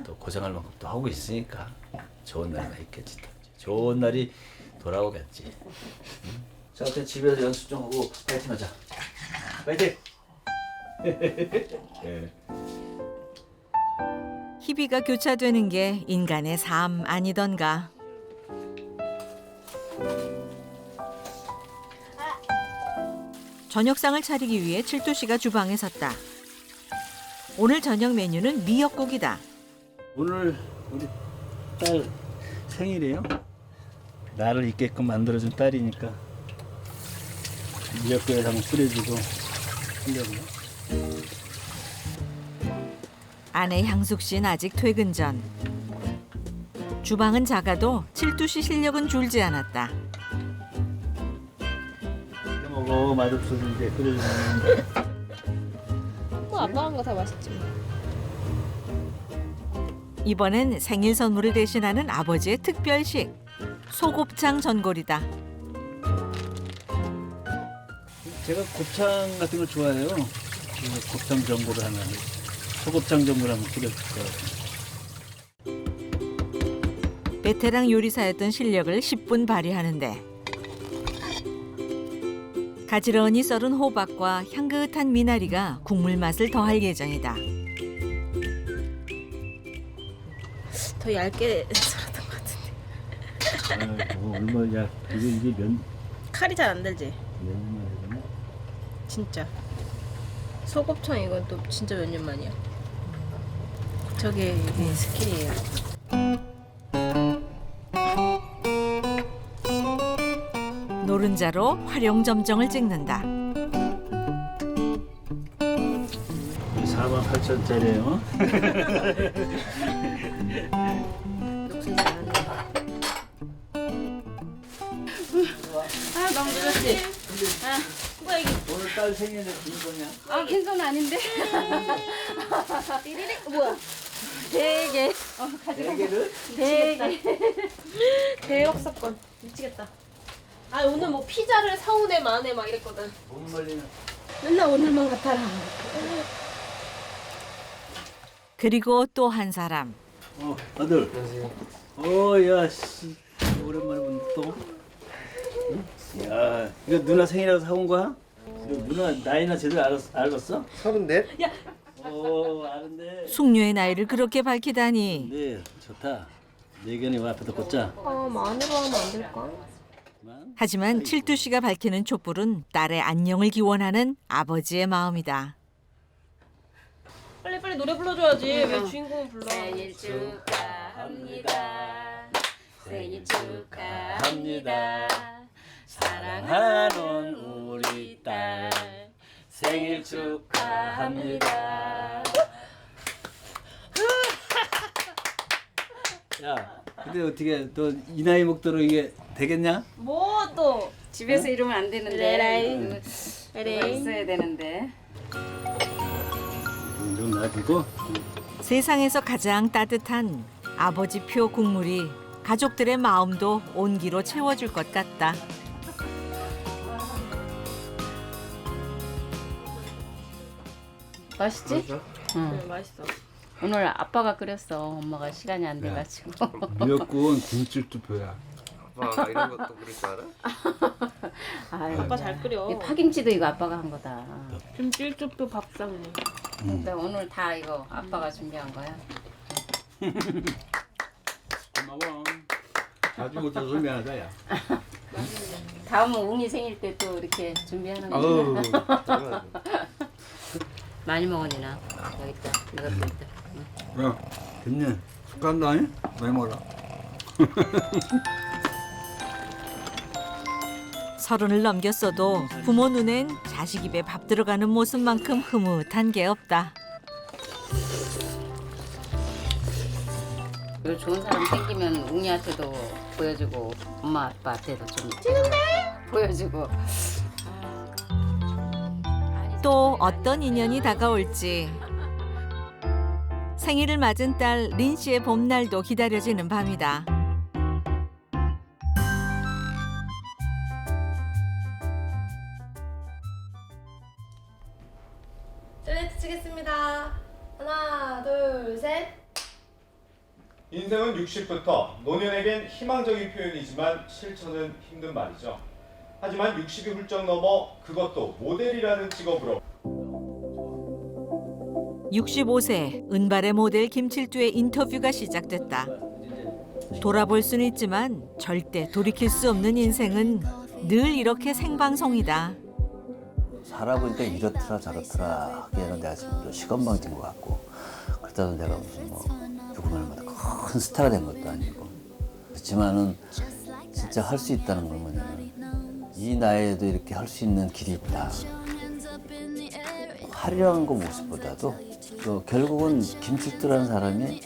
또 고생할 만큼 또 하고 있으니까 좋은 날이 있겠지. 좋은 날이 돌아오겠지. 응? 자, 그때 집에서 연습 좀 하고 파이팅하자. 파이팅! 네. 희비가 교차되는 게 인간의 삶 아니던가. 저녁상을 차리기 위해 칠두 씨가 주방에 섰다. 오늘 저녁 메뉴는 미역국이다. 오늘 우리 딸 생일이에요. 나를 있게끔 만들어준 딸이니까 미역국에 한번 끓여주고 하려고요. 아내 향숙 씨는 아직 퇴근 전. 주방은 작아도 칠두 씨 실력은 줄지 않았다. 먹어 맛없어진데 끓여주면. 뭐 아빠 한 거 다 맛있지 뭐. 이번엔 생일 선물을 대신하는 아버지의 특별식. 소곱창 전골이다. 제가 곱창 같은 걸 좋아해요. 그 곱창 전골을 하나, 소곱창 전골 한번 끓여줄 거예요. 베테랑 요리사였던 실력을 10분 발휘하는데 가지런히 썰은 호박과 향긋한 미나리가 국물 맛을 더할 예정이다. 더 얇게 썰었던 것 같은데. 아이고, 얼마야? 이게 면 칼이 잘 안 들지? 면만 해주네. 진짜. 소곱창 이건 또 진짜 몇 년 만이야. 저게 이게 스킬이에요. 노른자로 활용 점정을 찍는다. 48,000원짜리예요. 녹슨 잘하네. 아 너무 좋았지. 아 뭐야 이게? 오늘 딸 생일에 빈손이야? 아, 빈손 아닌데? 띠리리 뭐야? 되게. 네 개를? 되게. 대역 사건. 미치겠다. 아 오늘 뭐 피자를 사오네 마네 막 이랬거든. 돈 멀리는. 맨날 오늘만 같아라. 그리고 또 한 사람. 아들. 야, 씨. 오랜만에 본다 또. 응? 야, 이거 누나 생일이라고 사온 거야? 이거 누나 나이나 제대로 알았어? 34? 야. 아는데. 숙녀의 나이를 그렇게 밝히다니. 네, 좋다. 내 견이 앞에다 꽂자. 만으로 하면 안 될까? 하지만 칠두 씨가 밝히는 촛불은 딸의 안녕을 기원하는 아버지의 마음이다. 빨리 노래 불러줘야지. 왜 주인공을 불러? 생일 축하합니다. 생일 축하합니다. 사랑하는 우리 딸 생일 축하합니다. 야, 근데 어떻게 또 이 나이 먹도록 이게 되겠냐? 뭐 또? 집에서 이러면 안 되는데. 레라이. 뭐가 레라이. 있어야 되는데. 좀 놔두고. 세상에서 가장 따뜻한 아버지표 국물이 가족들의 마음도 온기로 채워줄 것 같다. 맛있지? 응. 맛있어. 오늘 아빠가 끓였어. 엄마가 시간이 안 돼가지고. 미역국은 김치투표야. 아빠가 이런 것도 그릴 줄 알아? 아유, 아빠 잘 끓여. 이 파김치도 이거 아빠가 한 거다. 김치국도 밥상에. 근데 오늘 다 이거 아빠가 준비한 거야. 고마워. 자주 못해서 미안하다 야. 다음은 웅이 생일 때 또 이렇게 준비하는 아우, 거야. 많이 먹으니나 여기 있다. 이것도 있다. 야, 됐네. 숟간다 아니? 왜 몰라? 서른을 넘겼어도 부모 눈엔 자식 입에 밥 들어가는 모습만큼 흐뭇한 게 없다. 그리고 좋은 사람 생기면 웅이한테도 보여주고 엄마 아빠한테도 좀 보여주고. 또 어떤 인연이 다가올지. 생일을 맞은 딸 린 씨의 봄날도 기다려지는 밤이다. 셀렉트 치겠습니다. 하나, 둘, 셋. 인생은 60부터 노년에겐 희망적인 표현이지만 실천은 힘든 말이죠. 하지만 60이 훌쩍 넘어 그것도 모델이라는 직업으로 65세 은발의 모델 김칠두의 인터뷰가 시작됐다. 돌아볼 수는 있지만 절대 돌이킬 수 없는 인생은 늘 이렇게 생방송이다. 살아보니까 이렇더라 저렇더라 하기에는 내가 지금 시건방진 것 같고 그렇다고 내가 무슨 뭐 누구말마다 큰 스타가 된 것도 아니고 그렇지만은 진짜 할 수 있다는 건 뭐냐면 이 나이에도 이렇게 할 수 있는 길이 있다. 화려한 거 모습보다도 결국은 김칠두라는 사람이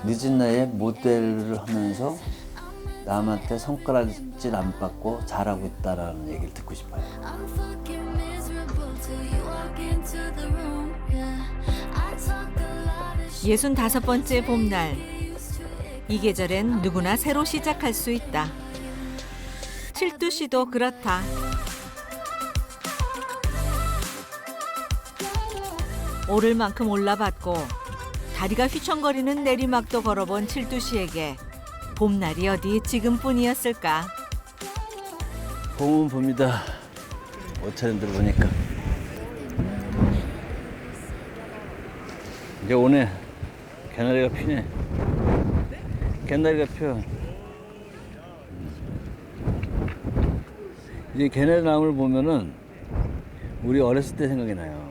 늦은 나이에 모델을 하면서 남한테 손가락질 안 받고 잘하고 있다라는 얘기를 듣고 싶어요. 65번째 봄날. 이 계절엔 누구나 새로 시작할 수 있다. 칠두 씨도 그렇다. 오를 만큼 올라봤고 다리가 휘청거리는 내리막도 걸어본 칠두 씨에게 봄날이 어디 지금뿐이었을까. 봄은 봄이다. 옷차림들 보니까 이제 오네. 개나리가 피네. 개나리가 펴. 이제 개나리 나무를 보면은 우리 어렸을 때 생각이 나요.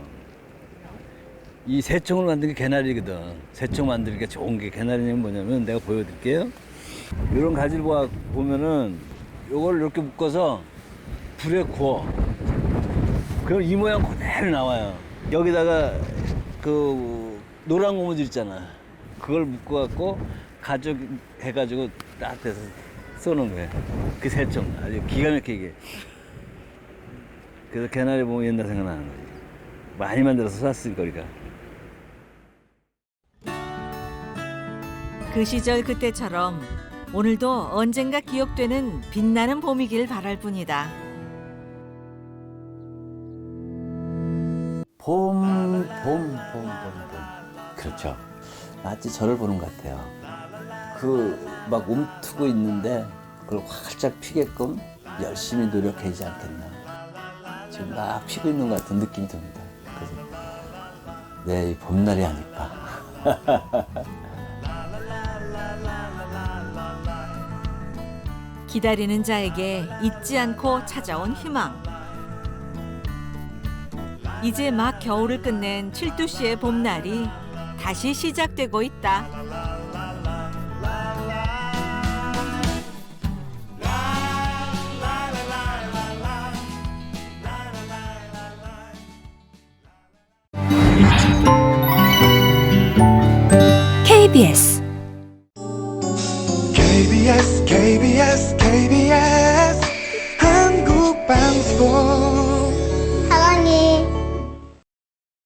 이 새총을 만든 게 개나리거든. 새총 만들기가 좋은 게 개나리는 뭐냐면 내가 보여드릴게요. 이런 가지를 보면은 요걸 이렇게 묶어서 불에 구워. 그럼 이 모양 그대로 나와요. 여기다가 그 노란 고무줄 있잖아. 그걸 묶어갖고 가죽 해가지고 따뜻해서 쏘는 거예요. 그 새총 아주 기가 막히게. 그래서 개나리 보면 옛날 생각나는 거지. 많이 만들어서 쐈으니까 우리가. 그 시절 그때처럼 오늘도 언젠가 기억되는 빛나는 봄이길 바랄 뿐이다. 봄. 그렇죠. 마치 저를 보는 것 같아요. 막 움트고 있는데 그걸 활짝 피게끔 열심히 노력하지 않겠나. 지금 막 피고 있는 것 같은 느낌이 듭니다. 그래서 네, 이 봄날이 아닐까. 기다리는 자에게 잊지 않고 찾아온 희망. 이제 막 겨울을 끝낸 칠두 씨의 봄날이 다시 시작되고 있다. KBS KBS 한국방송